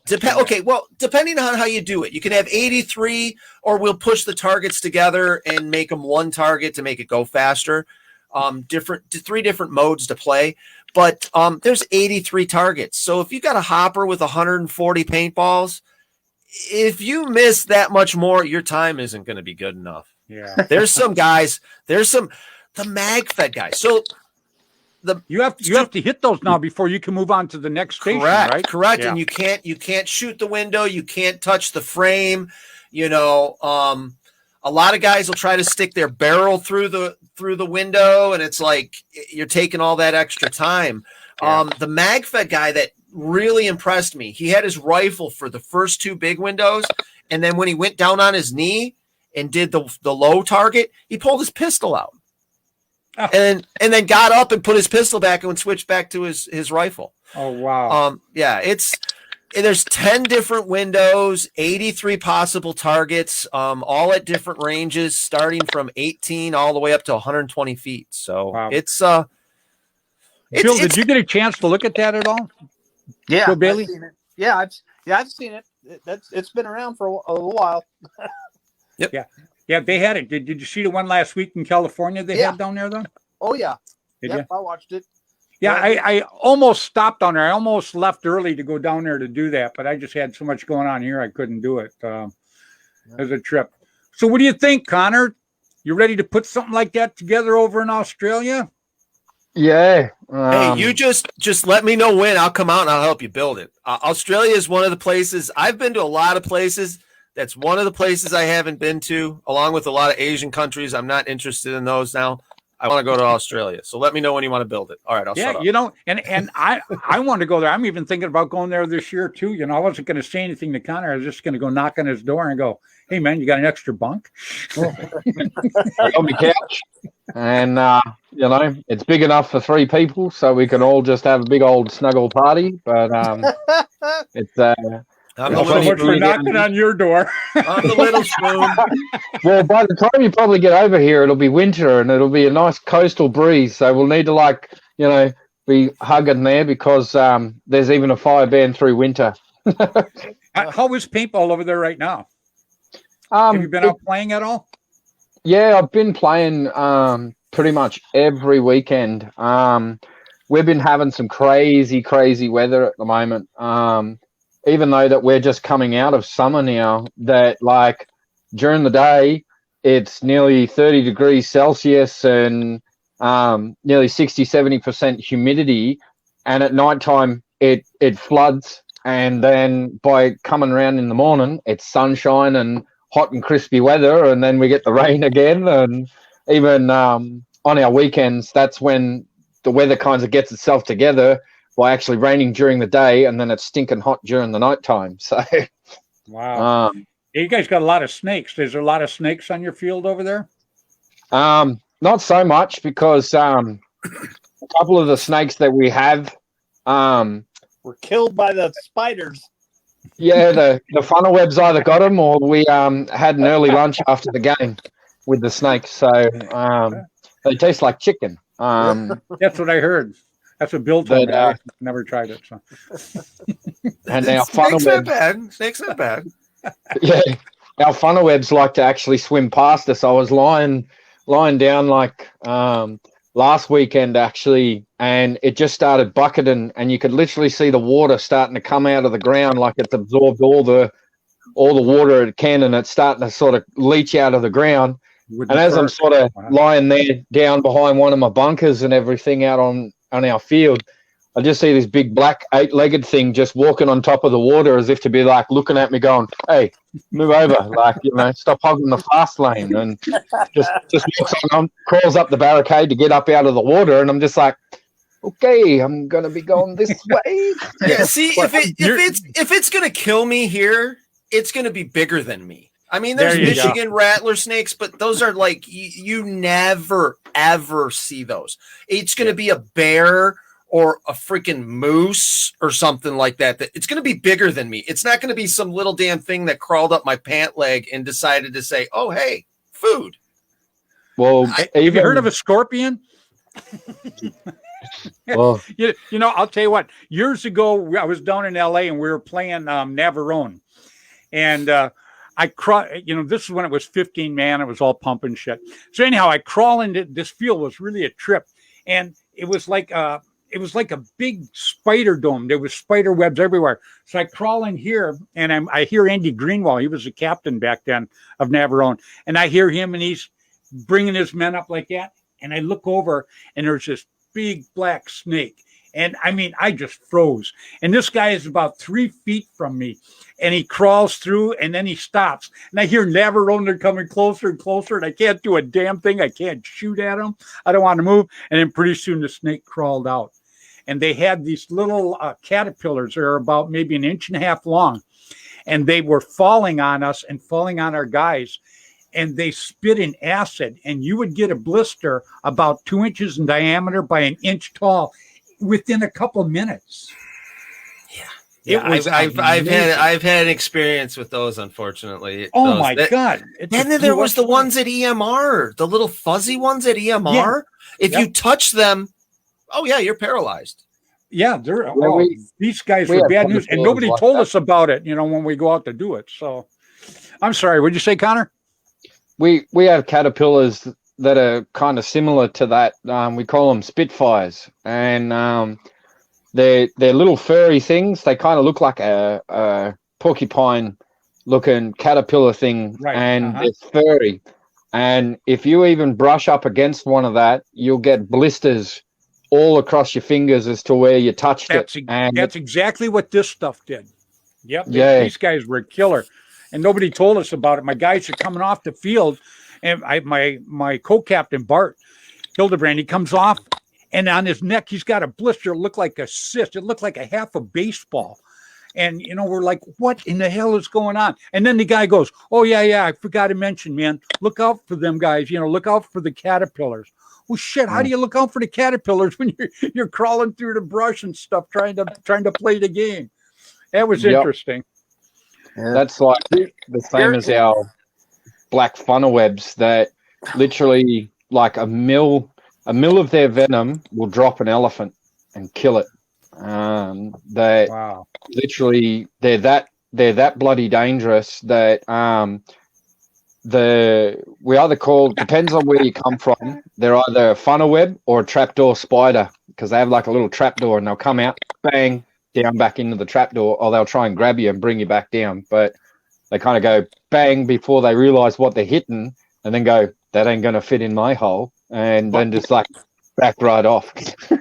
Depending on how you do it, you can have 83, or we'll push the targets together and make them one target to make it go faster. 3 different modes to play, but there's 83 targets. So if you got a hopper with 140 paintballs, if you miss that much more, your time isn't going to be good enough. Yeah, there's some guys. The mag fed guys. So. You have to hit those now before you can move on to the next station, right? Correct. Yeah. And you can't shoot the window. You can't touch the frame. You know, a lot of guys will try to stick their barrel through the window, and it's like you're taking all that extra time. Yeah. The MagFed guy that really impressed me, he had his rifle for the first 2 big windows, and then when he went down on his knee and did the low target, he pulled his pistol out. Oh. And then got up and put his pistol back and switched back to his rifle. Oh wow! There's 10 different windows, 83 possible targets, all at different ranges, starting from 18 all the way up to 120 feet. So wow. Bill, did you get a chance to look at that at all? Yeah, Bill Bailey? I've seen it. Yeah, I've seen it. It's been around for a little while. Yep. Yeah, they had it. Did you see the one last week in California they had down there, though? Oh, yeah. Yep, I watched it. Yeah, I almost stopped down there. I almost left early to go down there to do that, but I just had so much going on here I couldn't do it. It was a trip. So what do you think, Connor? You ready to put something like that together over in Australia? Yeah. Hey, you just let me know when. I'll come out and I'll help you build it. Australia is one of the places. I've been to a lot of places. That's one of the places I haven't been to, along with a lot of Asian countries. I'm not interested in those now. I want to go to Australia. So let me know when you want to build it. All right, I'll shut up. You know, and I want to go there. I'm even thinking about going there this year too. You know, I wasn't going to say anything to Connor. I was just going to go knock on his door and go, "Hey man, you got an extra bunk?" On my couch. And you know, it's big enough for 3 people, so we can all just have a big old snuggle party. But it's I'm so much for knocking on your door. I'm the little spoon. Well, by the time you probably get over here, it'll be winter and it'll be a nice coastal breeze. So we'll need to be hugging there because there's even a fire ban through winter. How is paintball over there right now? Have you been out playing at all? Yeah, I've been playing pretty much every weekend. We've been having some crazy weather at the moment. Even though that we're just coming out of summer now, that like during the day, it's nearly 30 degrees Celsius and nearly 60-70% humidity. And at nighttime, it floods. And then by coming around in the morning, it's sunshine and hot and crispy weather. And then we get the rain again. And even on our weekends, that's when the weather kind of gets itself together by actually raining during the day, and then it's stinking hot during the nighttime. So, wow. You guys got a lot of snakes. Is there a lot of snakes on your field over there? Not so much because a couple of the snakes that we have, We're killed by the spiders. yeah, the funnel webs either got them or we had an early lunch after the game with the snakes. So they taste like chicken. That's what I heard. That's what Bill told me. I never tried it. So. And our funnel Snakes not webs, bad. Snakes not bad. yeah, our funnel webs like to actually swim past us. I was lying down like last weekend actually, and it just started bucketing, and you could literally see the water starting to come out of the ground, like it's absorbed all the water it can, and it's starting to sort of leach out of the ground. And as I'm sort of lying there down behind one of my bunkers and everything out on our field, I just see this big black 8-legged thing just walking on top of the water as if to be like looking at me going, hey, move over, like, stop hogging the fast lane, and just walks on, crawls up the barricade to get up out of the water, and I'm just like, okay, I'm going to be going this way. Yeah, see, if it's going to kill me here, it's going to be bigger than me. I mean, there's Michigan rattler snakes, but those are like, you never, ever see those. It's going to be a bear or a freaking moose or something like that. It's going to be bigger than me. It's not going to be some little damn thing that crawled up my pant leg and decided to say, oh, hey, food. Well, have you heard of a scorpion? Well, I'll tell you what, years ago, I was down in LA and we were playing Navarone. And this is when it was 15 man. It was all pumping shit. So anyhow, I crawl into this field. Was really a trip. And it was like a big spider dome. There was spider webs everywhere. So I crawl in here and I hear Andy Greenwald. He was the captain back then of Navarone. And I hear him and he's bringing his men up like that. And I look over and there's this big black snake. And I mean, I just froze. And this guy is about 3 feet from me. And he crawls through and then he stops. And I hear Navarone, they're coming closer and closer. And I can't do a damn thing. I can't shoot at him. I don't want to move. And then pretty soon the snake crawled out. And they had these little caterpillars that are about maybe 1.5 inches long. And they were falling on us and falling on our guys. And they spit in acid. And you would get a blister about 2 inches in diameter by 1 inch tall within a couple minutes. Yeah, I've had experience with those, unfortunately. Oh my God! And then there was the ones at EMR, the little fuzzy ones at EMR. Yeah. If you touch them, oh yeah, you're paralyzed. Yeah, these guys were bad news, and nobody told us about it. When we go out to do it. So, I'm sorry. What'd you say, Connor? We have caterpillars that are kind of similar to that. We call them Spitfires, and they're little furry things. They kind of look like a porcupine-looking caterpillar thing, right. And they're furry. And if you even brush up against one of that, you'll get blisters all across your fingers as to where you touched it. And that's exactly what this stuff did. Yep. Yeah. These guys were a killer, and nobody told us about it. My guys are coming off the field, and my co-captain Bart Hildebrand, he comes off. And on his neck, he's got a blister. It looked like a cyst. It looked like a half a baseball. And, we're like, what in the hell is going on? And then the guy goes, oh, yeah, I forgot to mention, man. Look out for them guys. Look out for the caterpillars. Well, shit, how do you look out for the caterpillars when you're crawling through the brush and stuff trying to play the game? That was interesting. Yeah. That's like the same as our black funnel webs that literally like a mil of their venom will drop an elephant and kill it. Literally they're that bloody dangerous that we either call, depends on where you come from, they're either a funnel web or a trapdoor spider, because they have like a little trapdoor and they'll come out, bang, down back into the trapdoor, or they'll try and grab you and bring you back down. But they kind of go bang before they realize what they're hitting, and then go, that ain't going to fit in my hole. And then just like back right off.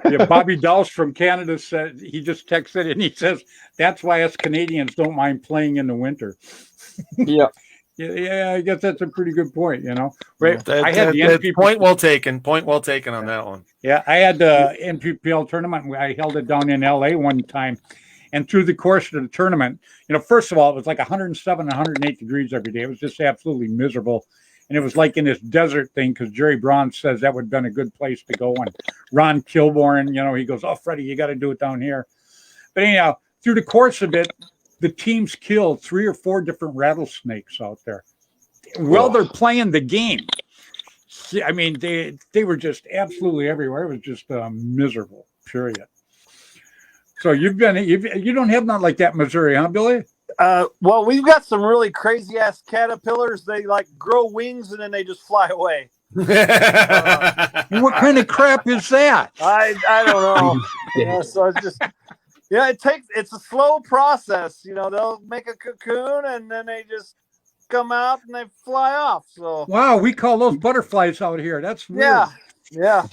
Yeah, Bobby Dowse from Canada said, he just texted and he says, that's why us Canadians don't mind playing in the winter. Yeah. Yeah, I guess that's a pretty good point, Right? I had the NPPL point well taken. Point well taken on that one. Yeah, I had the NPPL tournament. I held it down in LA one time, And through the course of the tournament, first of all, it was like 107, 108 degrees every day. It was just absolutely miserable. And it was like in this desert thing, because Jerry Braun says that would have been a good place to go. And Ron Kilborn, he goes, "Oh, Freddie, you got to do it down here." But anyhow, through the course of it, the teams killed 3 or 4 different rattlesnakes out there while they're playing the game. I mean, they were just absolutely everywhere. It was just miserable, period. So you don't have nothing like that in Missouri, huh, Billy? Well, we've got some really crazy ass caterpillars. They like grow wings and then they just fly away. What kind of crap is that? I don't know. So it's just it's a slow process. They'll make a cocoon and then they just come out and they fly off. So wow, we call those butterflies out here. That's weird. Yeah.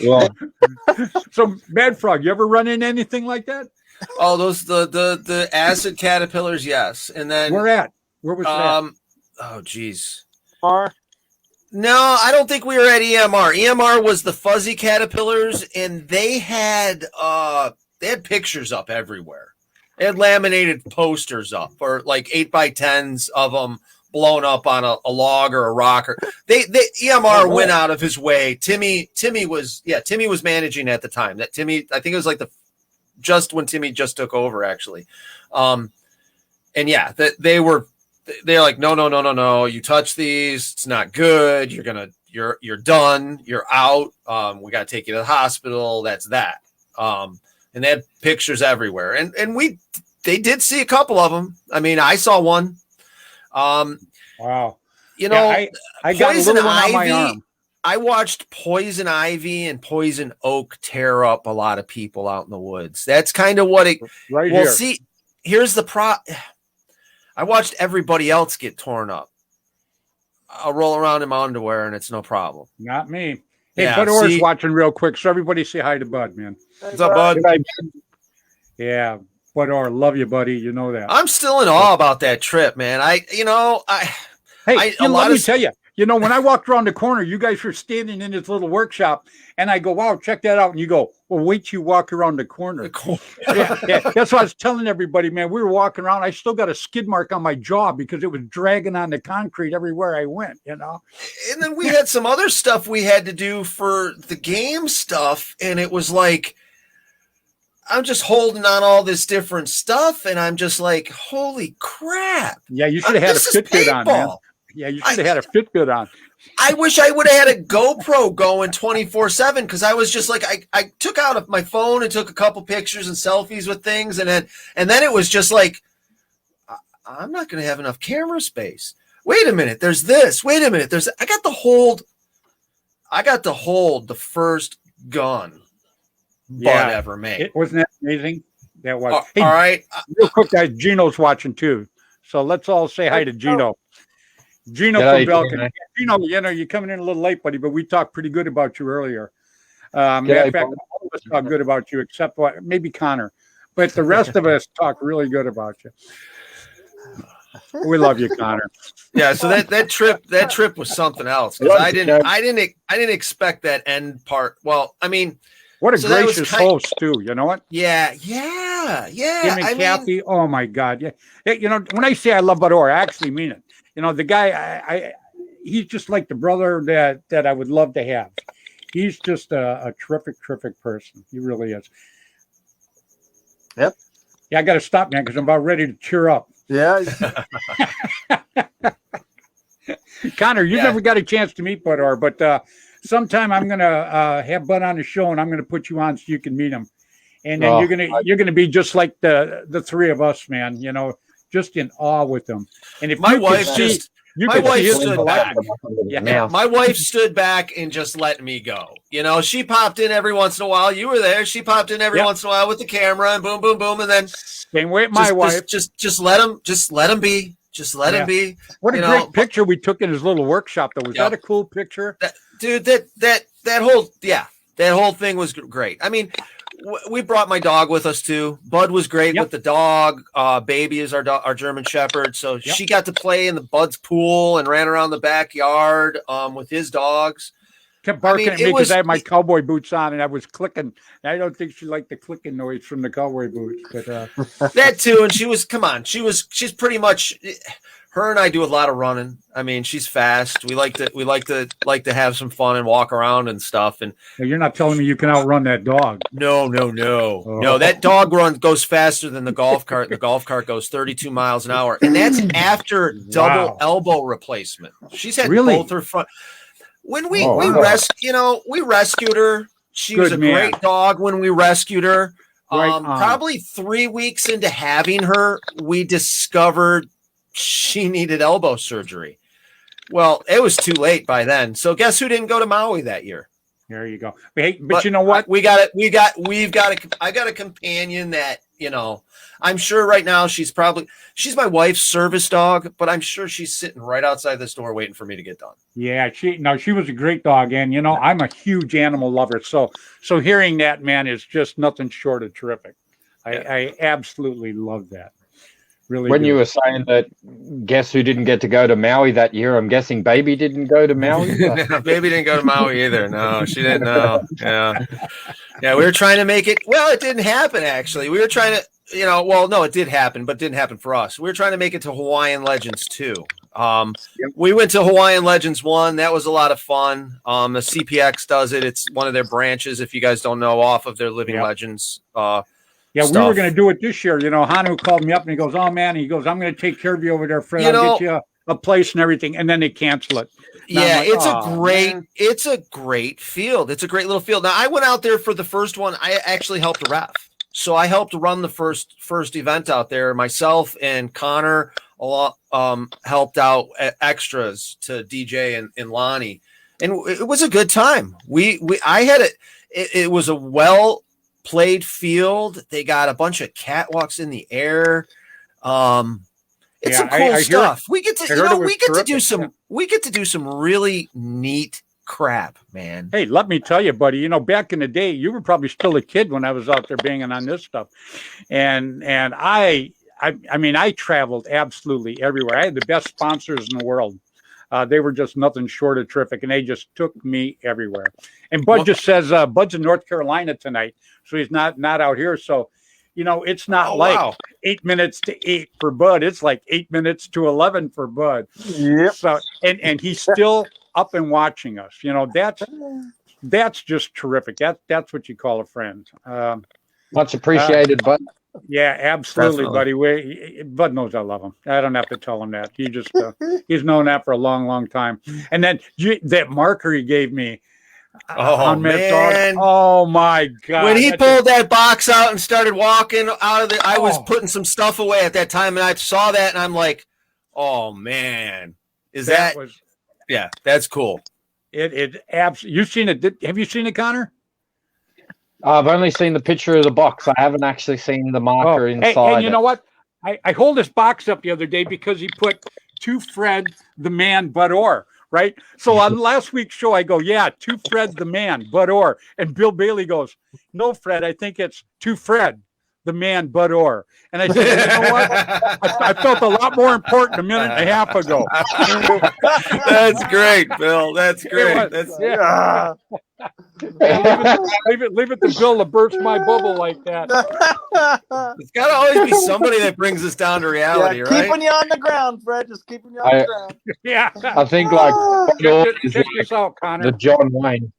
Well, so Bad Frog, you ever run into anything like that? Oh, those the acid caterpillars, yes. And then Where was that? Oh geez. No, I don't think we were at EMR. EMR was the fuzzy caterpillars, and they had pictures up everywhere. They had laminated posters up, or like 8x10s of them blown up on a log or a rock. Or EMR went out of his way. Timmy was managing at the time. That Timmy, I think it was like just when Timmy just took over, actually. And yeah, they're like, no, you touch these, it's not good. You're done. You're out. We got to take you to the hospital. That's that. And they had pictures everywhere. And they did see a couple of them. I mean, I saw one. Wow. I got a little one on my arm. I watched poison ivy and poison oak tear up a lot of people out in the woods. That's kind of what it. Right well, here. See, here's the I watched everybody else get torn up. I'll roll around in my underwear and it's no problem. Not me. Hey, Bud Orr's watching real quick, so everybody say hi to Bud, man. What's up, Bud? Yeah, Bud Orr, love you, buddy. You know that. I'm still in awe about that trip, man. Let me tell you. When I walked around the corner, you guys were standing in this little workshop, and I go, "Wow, check that out!" And you go, "Well, wait till you walk around the corner." Yeah, that's what I was telling everybody, man. We were walking around. I still got a skid mark on my jaw because it was dragging on the concrete everywhere I went. And then we had some other stuff we had to do for the game stuff, and it was like, I'm just holding on all this different stuff, and I'm just like, holy crap! Yeah, you should have had a Fitbit on, man. Yeah, you should have had a Fitbit on. I wish I would have had a GoPro going 24/7 because I was just like, I took out my phone and took a couple pictures and selfies with things, and then it was just like, I'm not going to have enough camera space. Wait a minute, there's this. Wait a minute, I got to hold the first gun Bud ever made. Wasn't that amazing? That was. Hey, all right, real quick, guys. Gino's watching too, so let's all say hi to Gino. Gino from Belkin. Gino, you're coming in a little late, buddy, but we talked pretty good about you earlier. Matter of fact, all of us talk good about you, except maybe Connor. But the rest of us talk really good about you. We love you, Connor. Yeah, so that trip was something else because I didn't expect that end part. Well, I mean, what a gracious host too. You know what? Yeah. Him and Kathy. Oh my God. Yeah. When I say I love Bud Orr, I actually mean it. The guy, he's just like the brother that I would love to have. He's just a terrific person. He really is. Yep. Yeah, I got to stop, man, because I'm about ready to cheer up. Yeah. Connor, you never got a chance to meet Bud Orr, but sometime I'm going to have Bud on the show, and I'm going to put you on so you can meet him. And then you're gonna be just like the three of us, man. Just in awe with them. And if my wife stood back. Yeah. My wife stood back and just let me go. She popped in every once in a while. You were there. She popped in every once in a while with the camera and boom, boom, boom. And then same way with my wife. Just let him be. Just let him be. What a great picture we took in his little workshop though. Was that a cool picture? That whole thing was great. I mean, we brought my dog with us too. Bud was great with the dog. Baby is our German Shepherd, so she got to play in the Bud's pool and ran around the backyard with his dogs. kept barking mean, at it me because was- I had my cowboy boots on and I was clicking. I don't think she liked the clicking noise from the cowboy boots, but That too, and she's pretty much. Her and I do a lot of running. I mean, she's fast. We like to have some fun and walk around and stuff. And you're not telling me you can outrun that dog. no. Oh. That dog goes faster than the golf cart. And the golf cart goes 32 miles an hour, and that's after double elbow replacement. She's had Really? both her front. When we we rescued her. She was a Good man. great dog when we rescued her. Right on. Probably 3 weeks into having her, we discovered she needed elbow surgery. Well, it was too late by then. So guess who didn't go to Maui that year? There you go. But you know what? I got a companion that, I'm sure right now she's my wife's service dog, but I'm sure she's sitting right outside this door waiting for me to get done. Yeah, she was a great dog, and I'm a huge animal lover. So hearing that, man, is just nothing short of terrific. I absolutely love that. Really. When do. you were saying that, guess who didn't get to go to Maui that year? I'm guessing Baby didn't go to Maui. Baby didn't go to Maui either. No, she didn't know. Yeah. We were trying to make it. Well, it didn't happen actually. We were trying to, no, it did happen, but it didn't happen for us. We were trying to make it to Hawaiian Legends 2. We went to Hawaiian Legends 1. That was a lot of fun. The CPX does it. It's one of their branches, if you guys don't know, off of their Living Legends. We were going to do it this year. Hanu called me up and he goes, "Oh man," he goes, "I'm going to take care of you over there, Fred. I'll get you a place and everything." And then they cancel it. Yeah, it's a great field. It's a great little field. Now I went out there for the first one. I actually helped ref. So I helped run the first event out there. Myself and Connor helped out extras to DJ and Lonnie. And it was a good time. It was a well-played field. They got a bunch of catwalks in the air. It's some cool stuff. We get to do some really neat crap, man. Hey, let me tell you, buddy, back in the day, you were probably still a kid when I was out there banging on this stuff. And I mean, I traveled absolutely everywhere. I had the best sponsors in the world. They were just nothing short of terrific, and they just took me everywhere. And Bud just says Bud's in North Carolina tonight, so he's not out here. So, it's not 8 minutes to 8 for Bud. It's like 8 minutes to 11 for Bud. Yep. So, and he's still up and watching us. That's just terrific. That's what you call a friend. Much appreciated, Bud. Yeah, absolutely, Definitely. buddy. Bud knows I love him. I don't have to tell him that. He just he's known that for a long, long time. And then that marker he gave me on man. Dog. Oh my God! When he pulled that box out and started walking out of I was putting some stuff away at that time, and I saw that, and I'm like, "Oh man, yeah, that's cool." It absolutely. You've seen it? Have you seen it, Connor? I've only seen the picture of the box. I haven't actually seen the marker inside. Hey, you know what? I hold this box up the other day because he put to Fred the man, Bud Orr, right? So on last week's show, I go, "Yeah, to Fred the man, Bud Orr," and Bill Bailey goes, "No, Fred, I think it's to Fred the man, Bud Orr." And I said, "You know what? I felt a lot more important a minute and a half ago." That's great, Bill. That's great. Leave it to Bill to burst my bubble like that. It's got to always be somebody that brings us down to reality, right? Keeping you on the ground, Fred. Just keeping you on the ground. Yeah. I think like Check this out, Connor. the John Wayne.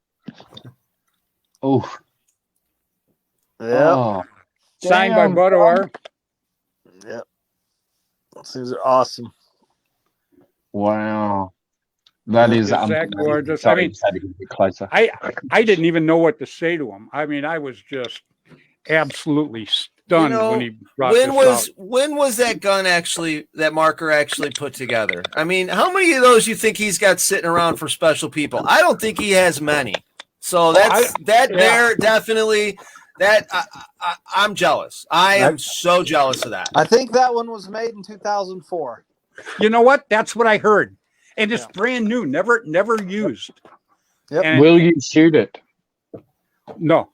Oh, Yeah. Signed by Bud Orr. Yep. These are awesome. wow. That is exactly gorgeous. Sorry, I mean, just had to get a bit closer. I didn't even know what to say to him. I mean, I was just absolutely stunned when he brought this out. When was that marker actually put together? I mean, how many of those you think he's got sitting around for special people? I don't think he has many. So definitely that I'm jealous. I am so jealous of that. I think that one was made in 2004. You know what? That's what I heard. And it's brand new, never used. Yep. And Will you shoot it? No,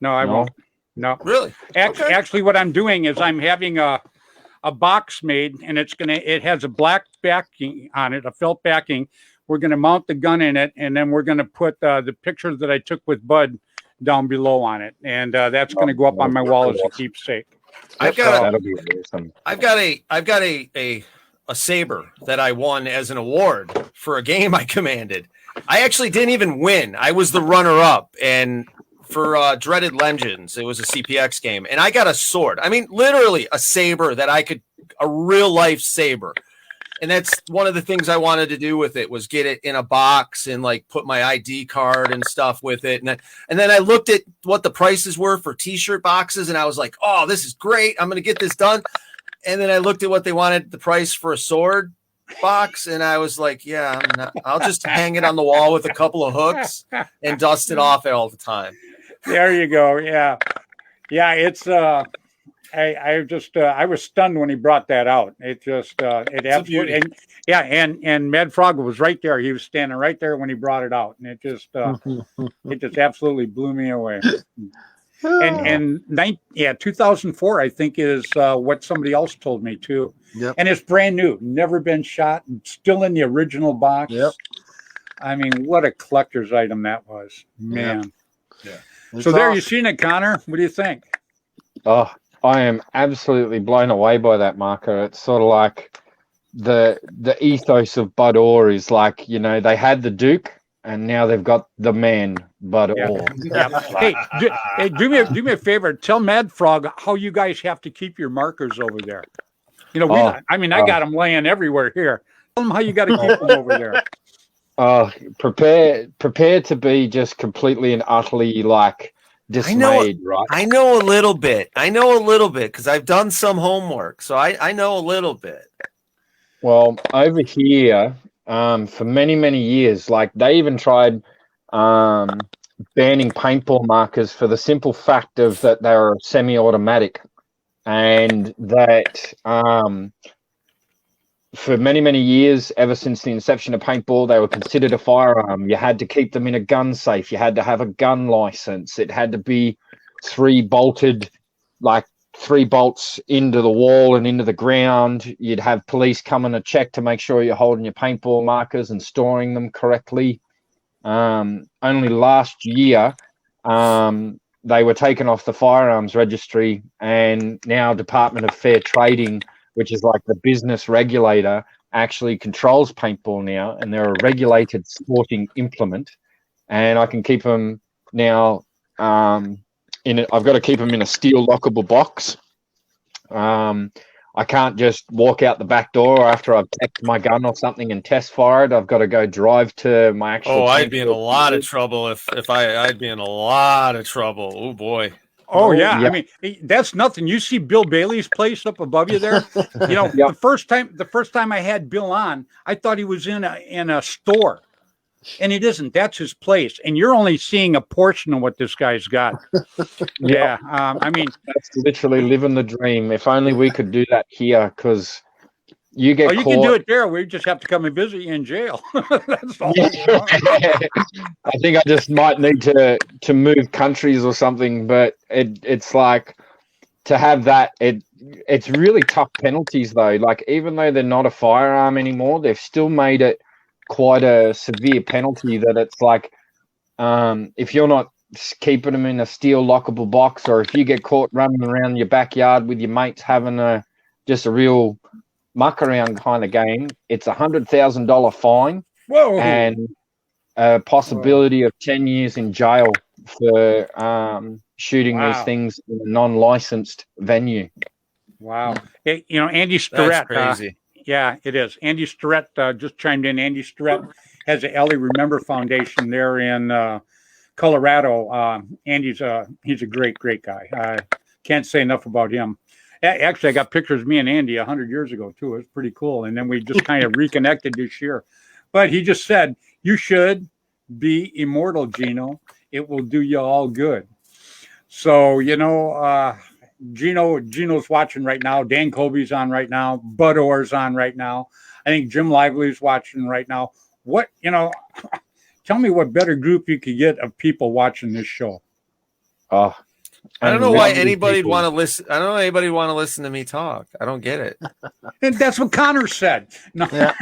I won't. No, really. Actually, what I'm doing is I'm having a box made, and it has a black backing on it, a felt backing We're going to mount the gun in it, and then we're going to put the pictures that I took with Bud down below on it, and that's going to go up on my wall as a keepsake. That'll be awesome. I've got a saber that I won as an award for a game I commanded. I actually didn't even win. I was the runner-up, and for Dreaded Legends, it was a CPX game, and I got a sword. I mean, literally a saber a real-life saber. And that's one of the things I wanted to do with it, was get it in a box and like put my ID card and stuff with it. And then I looked at what the prices were for T-shirt boxes, and I was like, oh, this is great. I'm going to get this done. And then I looked at what they wanted the price for a sword box, and I was like, yeah, I'll just hang it on the wall with a couple of hooks and dust it off all the time. There you go. Yeah. Yeah. It's, I was stunned when he brought that out. It just, it absolutely, and Mad Frog was right there. He was standing right there when he brought it out, and it just absolutely blew me away. And 2004, I think, is what somebody else told me too. Yep. And it's brand new, never been shot, still in the original box. Yep. I mean, what a collector's item that was, man. Yeah. So there, you seen it, Connor. What do you think? Oh, I am absolutely blown away by that marker. It's sort of like the ethos of Bud Orr is like, they had the Duke and now they've got the man, Bud Orr. Yeah. Hey, do me a favor. Tell Mad Frog how you guys have to keep your markers over there. I got them laying everywhere here. Tell them how you got to keep them over there. Prepare to be just completely and utterly like dismayed, right? I know a little bit because I've done some homework, so I know a little bit. Well, over here, for many, many years, like they even tried banning paintball markers for the simple fact of that they were semi-automatic, and that for many, many years, ever since the inception of paintball, they were considered a firearm. You had to keep them in a gun safe. You had to have a gun license. It had to be 3 bolts into the wall and into the ground. You'd have police coming to check to make sure you're holding your paintball markers and storing them correctly. Only last year, they were taken off the firearms registry, and now Department of Fair Trading, which is like the business regulator, actually controls paintball now, and they're a regulated sporting implement. And I can keep them now I've got to keep them in a steel lockable box. I can't just walk out the back door after I've checked my gun or something and test fire it. I've got to go drive to my actual. Oh, I'd be in a lot of trouble if I'd be in a lot of trouble. Oh boy. Oh yeah. I mean, that's nothing. You see Bill Bailey's place up above you there. The first time I had Bill on, I thought he was in a store, and it isn't. That's his place, and you're only seeing a portion of what this guy's got. Yeah. I mean, that's literally living the dream. If only we could do that here, because you get. You can do it there. We just have to come and visit you in jail. That's all. I think I just might need to move countries or something, but it's like to have that. It's really tough penalties though. Like even though they're not a firearm anymore, they've still made it quite a severe penalty. That it's like if you're not keeping them in a steel lockable box, or if you get caught running around your backyard with your mates having just a real muck around kind of game, it's $100,000 fine. Whoa. And a possibility of 10 years in jail for shooting these things in a non-licensed venue. Wow. Hey, Andy Starrett. That's crazy. Yeah, it is. Andy Starrett just chimed in. Andy Starrett has the Ellie Remember Foundation there in Colorado. Andy's he's a great guy. I can't say enough about him. Actually, I got pictures of me and Andy 100 years ago, too. It was pretty cool. And then we just kind of reconnected this year. But he just said, you should be immortal, Gino. It will do you all good. So, Gino's watching right now. Dan Colby's on right now. Bud Orr's on right now. I think Jim Lively's watching right now. Tell me what better group you could get of people watching this show. Oh, I don't and know why lovely anybody'd people. want to listen. I don't know anybody want to listen to me talk. I don't get it. And that's what Connor said. No, Yeah.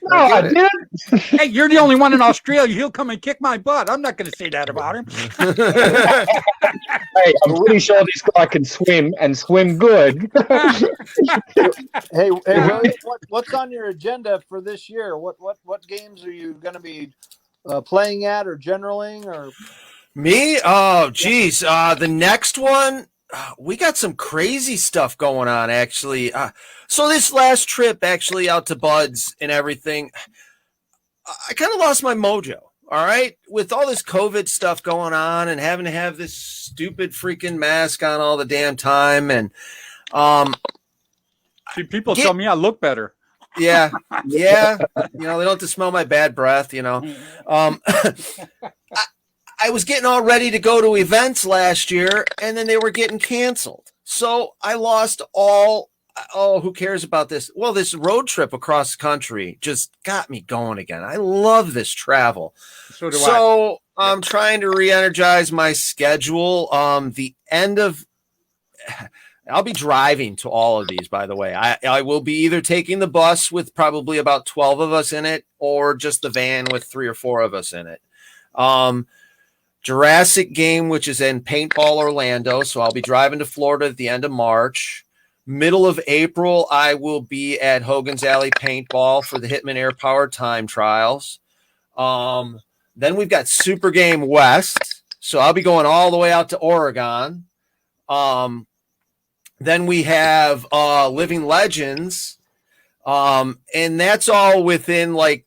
No, I get it. didn't. hey, you're the only one in Australia. He'll come and kick my butt. I'm not going to say that about him. Hey, I'm pretty sure this guy can swim and swim good. Hey, William, what's on your agenda for this year? What games are you going to be playing at, or generaling, or? Me? Oh, geez. The next one, we got some crazy stuff going on, actually. So this last trip, actually, out to Bud's and everything, I kind of lost my mojo. All right. With all this COVID stuff going on and having to have this stupid freaking mask on all the damn time. And, See, people tell me I look better. yeah. They don't have to smell my bad breath, I was getting all ready to go to events last year, and then they were getting canceled. So I lost all. Oh, who cares about this? Well, this road trip across the country just got me going again. I love this travel. So do I. So I'm trying to re-energize my schedule. I'll be driving to all of these, by the way. I will be either taking the bus with probably about 12 of us in it, or just the van with 3 or 4 of us in it. Jurassic game, which is in Paintball Orlando. So I'll be driving to Florida at the end of March. Middle of April, I will be at Hogan's Alley Paintball for the Hitman Air Power Time Trials. Then we've got Super Game West. So I'll be going all the way out to Oregon. Then we have Living Legends. And that's all within like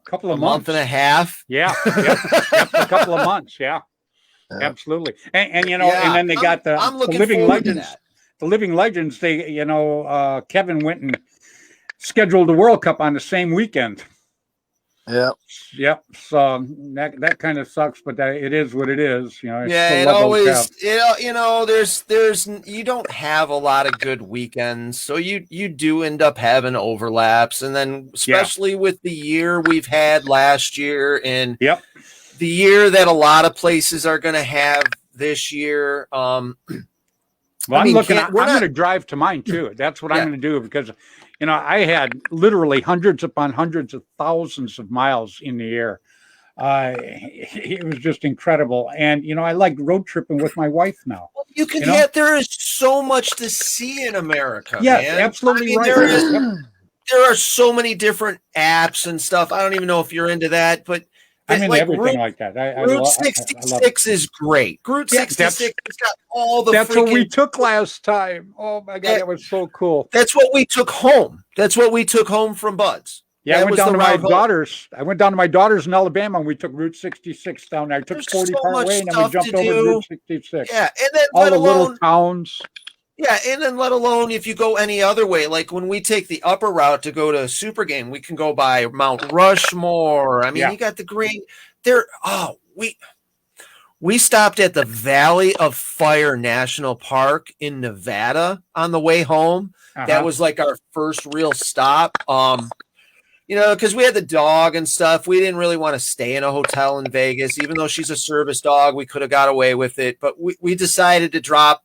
couple of a months. month and a half. Yeah. Yep, a couple of months. Yeah. Absolutely. And and then they got the Living Legends. The Living Legends, Kevin went and scheduled the World Cup on the same weekend. Yeah. Yep. So that kind of sucks, but it is what it is. It always, there's you don't have a lot of good weekends, so you do end up having overlaps, and then especially with the year we've had last year, and the year that a lot of places are going to have this year. Well, I'm going to drive to mine too. That's what I'm going to do, because, I had literally hundreds upon hundreds of thousands of miles in the air. It was just incredible. And, I like road tripping with my wife now. Well, there is so much to see in America. Yeah, man. absolutely right. There are so many different apps and stuff. I don't even know if you're into that, but I'm into everything like that. Route 66 is great. Route 66 has got all the. That's what we took last time. Oh my God, that was so cool. That's what we took home. That's what we took home from Bud's. Yeah, I went down to my daughter's. I went down to my daughter's in Alabama, and we took Route 66 down there. I took 40 part way, and then we jumped over Route 66. Yeah, and then all the little towns. Yeah, and then let alone if you go any other way, like when we take the upper route to go to Super Game, we can go by Mount Rushmore. I mean, you got the green there. Oh, we stopped at the Valley of Fire National Park in Nevada on the way home. That was like our first real stop. Because we had the dog and stuff. We didn't really want to stay in a hotel in Vegas, even though she's a service dog. We could have got away with it, but we decided to drop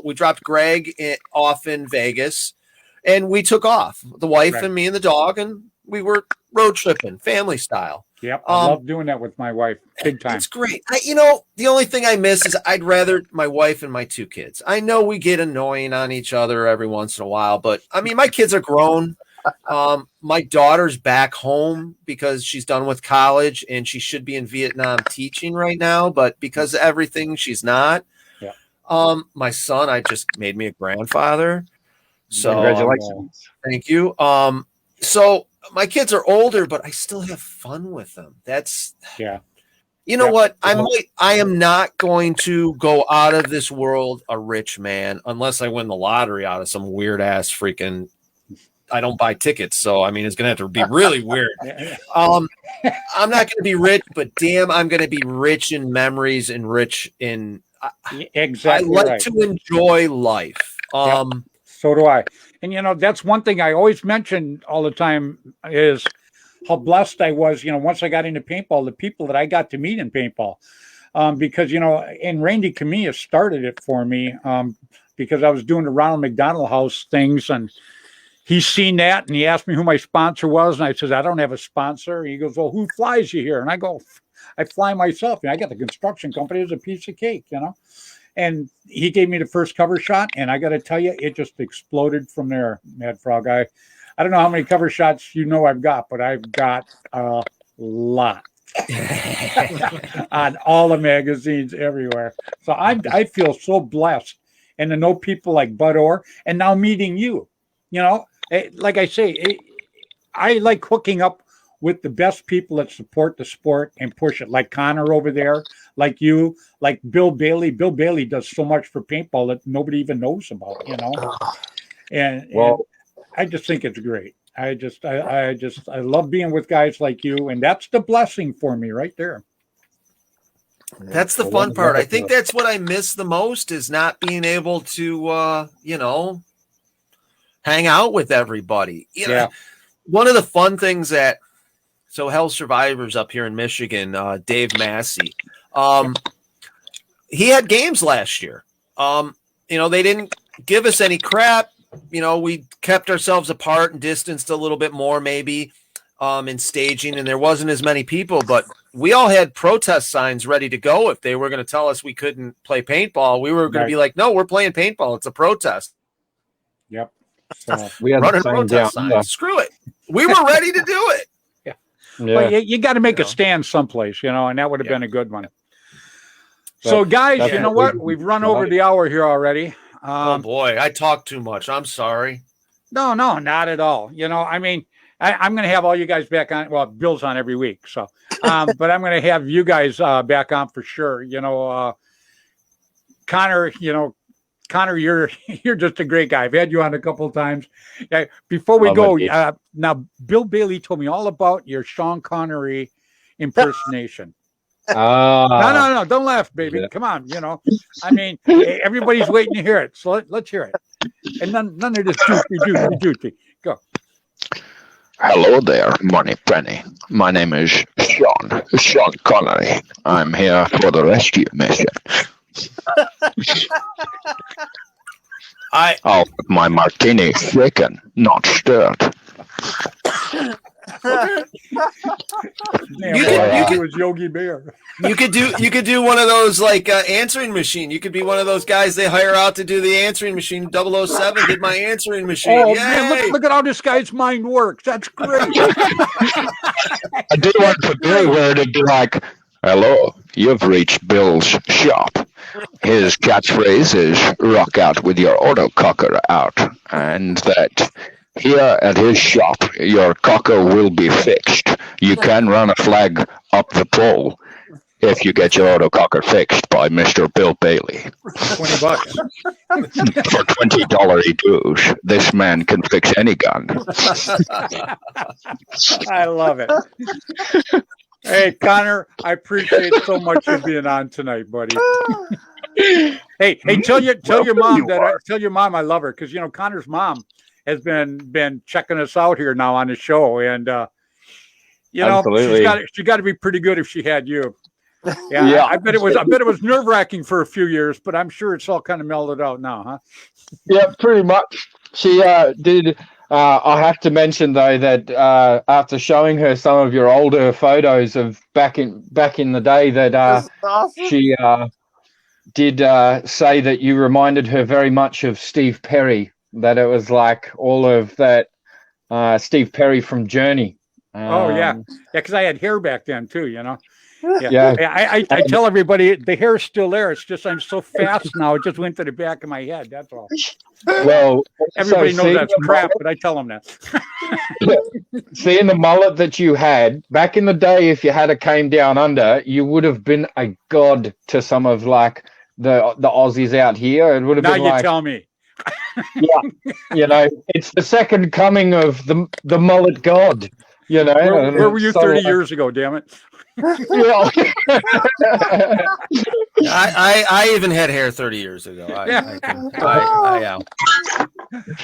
we dropped Greg off in Vegas, and we took off, the wife and me and the dog, and we were road tripping, family style. Yep, I love doing that with my wife, big time. It's great. The only thing I miss is I'd rather my wife and my 2 kids. I know we get annoying on each other every once in a while, but I mean, my kids are grown. My daughter's back home because she's done with college, and she should be in Vietnam teaching right now, but because of everything, she's not. My son, I just made me a grandfather. So congratulations. Thank you. So my kids are older, but I still have fun with them. That's what? I am not going to go out of this world a rich man unless I win the lottery out of some weird ass freaking. I don't buy tickets, so I mean it's gonna have to be really weird. I'm not gonna be rich, but damn, I'm gonna be rich in memories and rich in. Exactly. I like to enjoy life. So do I. And that's one thing I always mention all the time is how blessed I was. Once I got into paintball, the people that I got to meet in paintball. because, and Randy Camilla started it for me because I was doing the Ronald McDonald House things, and he's seen that, and he asked me who my sponsor was, and I said, I don't have a sponsor. And he goes, well, who flies you here? And I go, I fly myself. And I got the construction company. It was a piece of cake, And he gave me the first cover shot, and I got to tell you, it just exploded from there, Mad Frog. I don't know how many cover shots I've got, but I've got a lot on all the magazines everywhere. So I feel so blessed, and to know people like Bud Orr, and now meeting you. Like I say, I like hooking up with the best people that support the sport and push it, like Connor over there, like you, like Bill Bailey. Bill Bailey does so much for paintball that nobody even knows about, And I just think it's great. I love being with guys like you, and that's the blessing for me right there. That's the fun part. I think that's what I miss the most, is not being able to, hang out with everybody. One of the fun things so Hell Survivors up here in Michigan, Dave Massey, he had games last year. They didn't give us any crap. We kept ourselves apart and distanced a little bit more, maybe, in staging, and there wasn't as many people, but we all had protest signs ready to go. If they were going to tell us we couldn't play paintball, we were going to be like, no, we're playing paintball. It's a protest. Yep. So we had running protest signs. Screw it. We were ready to do it. Well, you got to make a stand someplace, and that would have been a good one. So, guys, you know what? We've run over the hour here already. Oh, boy. I talk too much. I'm sorry. No, not at all. I'm going to have all you guys back on. Well, Bill's on every week. So, but I'm going to have you guys back on for sure. Connor, Connor, you're just a great guy. I've had you on a couple of times. Before we go, now Bill Bailey told me all about your Sean Connery impersonation. No, don't laugh, baby. Yeah. Come on, everybody's waiting to hear it. So let's hear it. And none of this doopy. Go. Hello there, Money Penny. My name is Sean Connery. I'm here for the rescue mission. I'll have my martini shaken, not stirred. You was Yogi Bear. You could do one of those like answering machine. You could be one of those guys they hire out to do the answering machine. 007 did my answering machine. Oh man, look at how this guy's mind works. That's great. I do want to be where to be like, hello, you've reached Bill's shop. His catchphrase is rock out with your autococker out, and that here at his shop, your cocker will be fixed. You can run a flag up the pole if you get your autococker fixed by Mr. Bill Bailey. $20. For $20 dues, this man can fix any gun. I love it. Hey, Connor, I appreciate so much you being on tonight, buddy. Hey, tell your mom I love her, because Connor's mom has been checking us out here now on the show, and she got to be pretty good if she had you. Yeah. I bet it was nerve-wracking for a few years, but I'm sure it's all kind of melded out now, huh? Yeah, pretty much. She did. I have to mention though that after showing her some of your older photos of back in the day, that awesome. She did say that you reminded her very much of Steve Perry. That it was like all of that Steve Perry from Journey. Because I had hair back then too. I tell everybody the hair's still there. It's just I'm so fast now. It just went to the back of my head. That's all. Well, everybody knows that's crap, but I tell them that. Seeing the mullet that you had back in the day, if you had a came down under, you would have been a god to some of like the Aussies out here. It would have been now you tell me. Yeah, it's the second coming of the mullet god. Where were you 30 years ago? Damn it. I even had hair 30 years ago.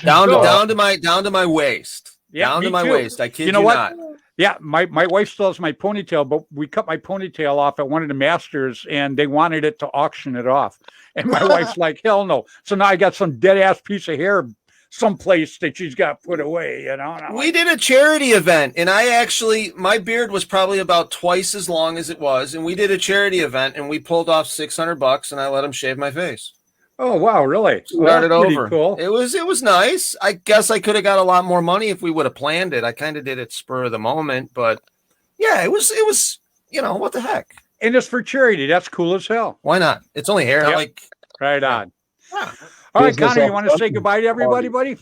Down to my waist. Yeah, down to my too. waist. I kid you what? not. Yeah, my wife still has my ponytail, but we cut my ponytail off at one of the Masters, and they wanted it to auction it off. And my wife's like, hell no. So now I got some dead ass piece of hair someplace that she's got put away, you know. We did a charity event, and my beard was probably about twice as long as it was, and we did a charity event, and we pulled off $600, and I let him shave my face. Oh wow, really? Started well, over. Cool. It was nice. I guess I could have got a lot more money if we would have planned it. I kind of did it spur of the moment, but yeah, it was what the heck. And it's for charity. That's cool as hell. Why not? It's only hair. Yep. Right on. Yeah. All right, Connor, you want to say goodbye to everybody, buddy?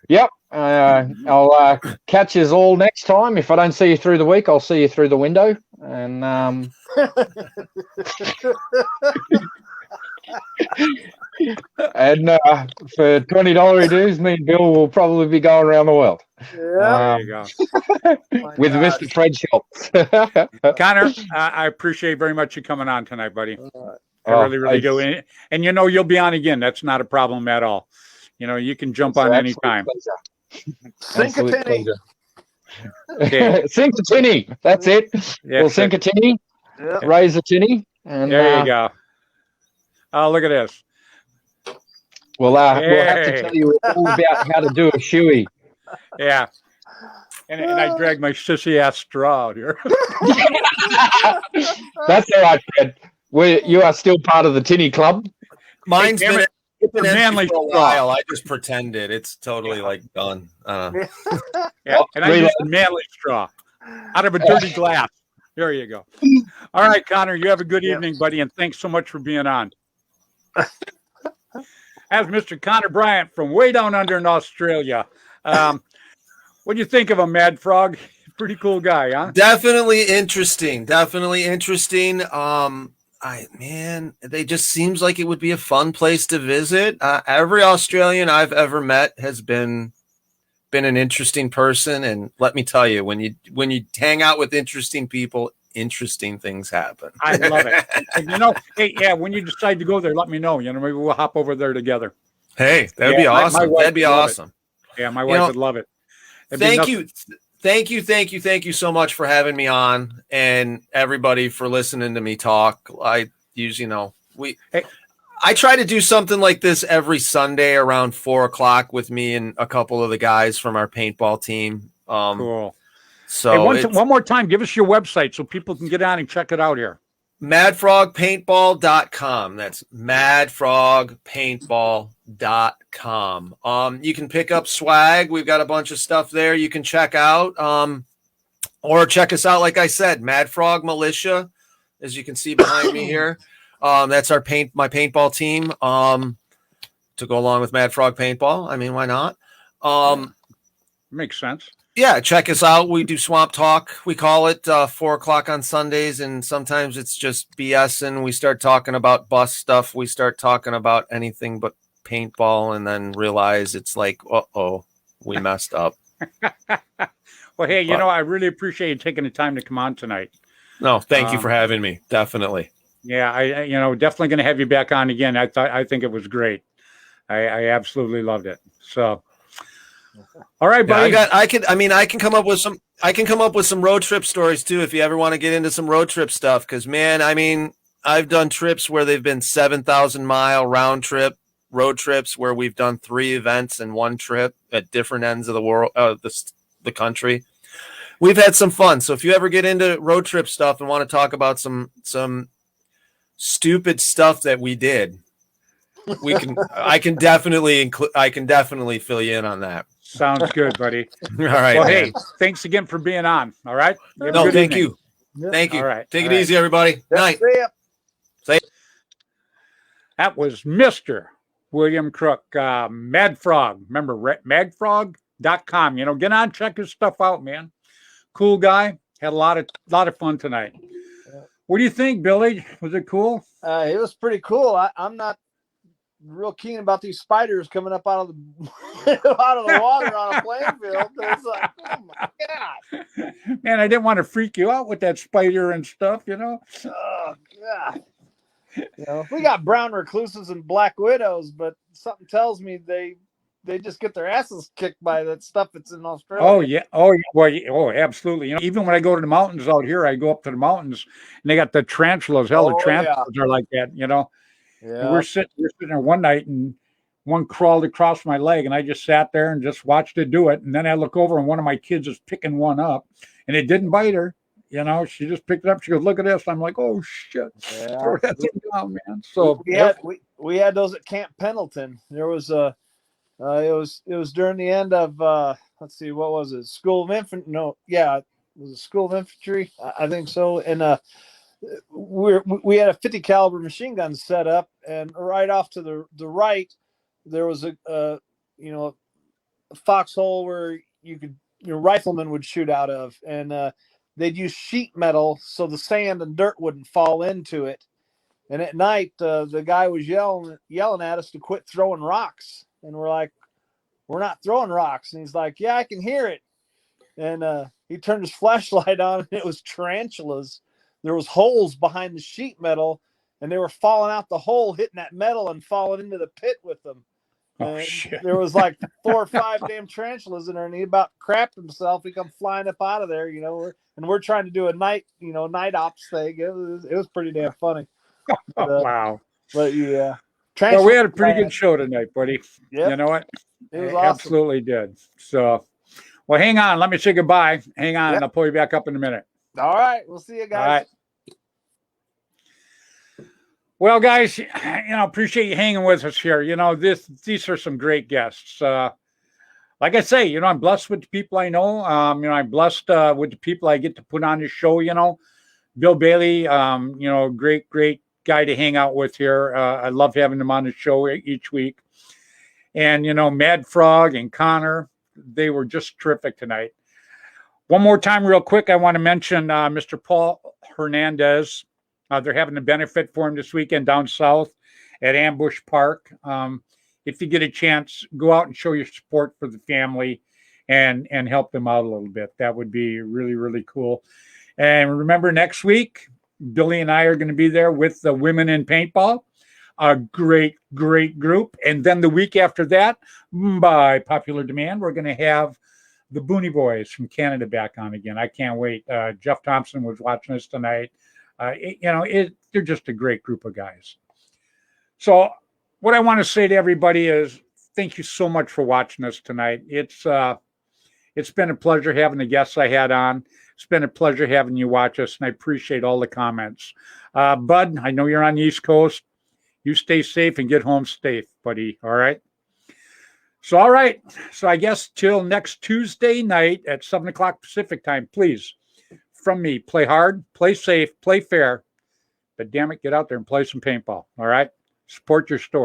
Yep. I'll catch you all next time. If I don't see you through the week, I'll see you through the window. And and for $20 dues, me and Bill will probably be going around the world. Yeah. There you go. With Mr. Fred Schultz. Connor, I appreciate very much you coming on tonight, buddy. I really do. And you'll be on again. That's not a problem at all. You can jump on anytime. Sink a tinny. Okay. Sink a tinny. That's it. Yeah, we'll sink a tinny, raise a tinny. And there you go. Oh, look at this. We'll have to tell you all about how to do a shoey. Yeah. And I dragged my sissy ass straw out here. That's all right, Fred. You are still part of the tinny club. Mine's been manly for a while. I just pretended. It's totally done. Yeah, and I used a manly straw out of a dirty glass. There you go. All right, Connor, you have a good evening, buddy, and thanks so much for being on. As Mr. Connor Bryant from way down under in Australia. What do you think of him, Mad Frog? Pretty cool guy, huh? Definitely interesting. They just seems like it would be a fun place to visit. Every Australian I've ever met has been an interesting person, and let me tell you, when you hang out with interesting people, interesting things happen. I love it. And when you decide to go there, let me know. Maybe we'll hop over there together. Hey, that'd be awesome. That'd be awesome. Yeah, my wife would love it. Thank you so much for having me on, and everybody for listening to me talk. I try to do something like this every Sunday around 4:00 with me and a couple of the guys from our paintball team. Cool. So one more time, give us your website so people can get on and check it out here. madfrogpaintball.com. That's madfrogpaintball.com. You can pick up swag. We've got a bunch of stuff there you can check out. Or check us out, like I said, Mad Frog Militia, as you can see behind me here. That's my paintball team. To go along with Mad Frog Paintball. I mean, why not? Makes sense. Yeah, check us out. We do Swamp Talk. We call it 4:00 on Sundays, and sometimes it's just BS, and we start talking about bus stuff. We start talking about anything but paintball, and then realize it's like, we messed up. Well, hey, I really appreciate you taking the time to come on tonight. No, thank you for having me. Definitely. Yeah, I definitely going to have you back on again. I think it was great. I absolutely loved it. So. All right, buddy. Yeah, I can come up with some road trip stories too if you ever want to get into some road trip stuff, because I've done trips where they've been 7,000-mile round trip road trips where we've done 3 events in one trip at different ends of the world, the country. We've had some fun. So if you ever get into road trip stuff and want to talk about some stupid stuff that we did, I can definitely fill you in on that. Sounds good, buddy. All right. Well, hey, thanks again for being on. All right. No, thank you. Thank you. All right. Take it easy, everybody. Night. That was Mr. William Crook, Mad Frog. Remember, madfrog.com. Get on, check his stuff out, man. Cool guy. Had a lot of fun tonight. What do you think, Billy? Was it cool? It was pretty cool. I'm not real keen about these spiders coming up out of the water on a playing field. It's like, oh my god, man! I didn't want to freak you out with that spider and stuff, Oh god. We got brown recluses and black widows, but something tells me they they just get their asses kicked by that stuff that's in Australia. Oh yeah. Oh yeah. Well, oh, absolutely. Even when I go to the mountains out here, I go up to the mountains and they got the tarantulas. Hell, the Oh, yeah. tarantulas are like that. And Yeah. we're sitting there one night and one crawled across my leg and I just sat there and just watched it do it. And then I look over and one of my kids is picking one up and it didn't bite her. She just picked it up. She goes, "Look at this." I'm like, "Oh shit." Yeah. Throw that thing down, man. So we had those at Camp Pendleton. There was a it was during the end of let's see, what was it? School of Infantry? No, yeah, it was a School of Infantry, I think so. And we had a 50 caliber machine gun set up, and right off to the right there was a foxhole where your rifleman would shoot out of, and they'd use sheet metal so the sand and dirt wouldn't fall into it. And at night, the guy was yelling at us to quit throwing rocks, and we're like, "We're not throwing rocks." And he's like, "Yeah, I can hear it." And he turned his flashlight on, and it was tarantulas. There was holes behind the sheet metal, and they were falling out the hole, hitting that metal, and falling into the pit with them. oh shit. There was like 4 or 5 damn tarantulas in there, and he about crapped himself. He come flying up out of there, we're trying to do a night ops thing. It was pretty damn funny. Wow. But yeah. Well, we had a pretty good show tonight, buddy. Yep. You know what? It was awesome. Absolutely did. So, well, hang on. Let me say goodbye. Hang on, Yep. and I'll pull you back up in a minute. All right. We'll see you guys. All right. Well, guys, appreciate you hanging with us here. These are some great guests. Like I say, I'm blessed with the people I know. I'm blessed with the people I get to put on the show. Bill Bailey, great guy to hang out with here. I love having him on the show each week. And, Mad Frog and Connor, they were just terrific tonight. One more time, real quick, I want to mention Mr. Paul Hernandez. They're having a benefit for him this weekend down south at Ambush Park. If you get a chance, go out and show your support for the family and help them out a little bit. That would be really, really cool. And remember, next week, Billy and I are going to be there with the Women in Paintball, a great, great group. And then the week after that, by popular demand, we're going to have the Booney Boys from Canada back on again. I can't wait. Jeff Thompson was watching us tonight. They're just a great group of guys. So what I want to say to everybody is thank you so much for watching us tonight. It's been a pleasure having the guests I had on. It's been a pleasure having you watch us, and I appreciate all the comments. Bud, I know you're on the East Coast. You stay safe and get home safe, buddy. All right? So, all right. So I guess till next Tuesday night at 7 o'clock Pacific time, please, from me, play hard, play safe, play fair, but damn it, get out there and play some paintball. All right? Support your store.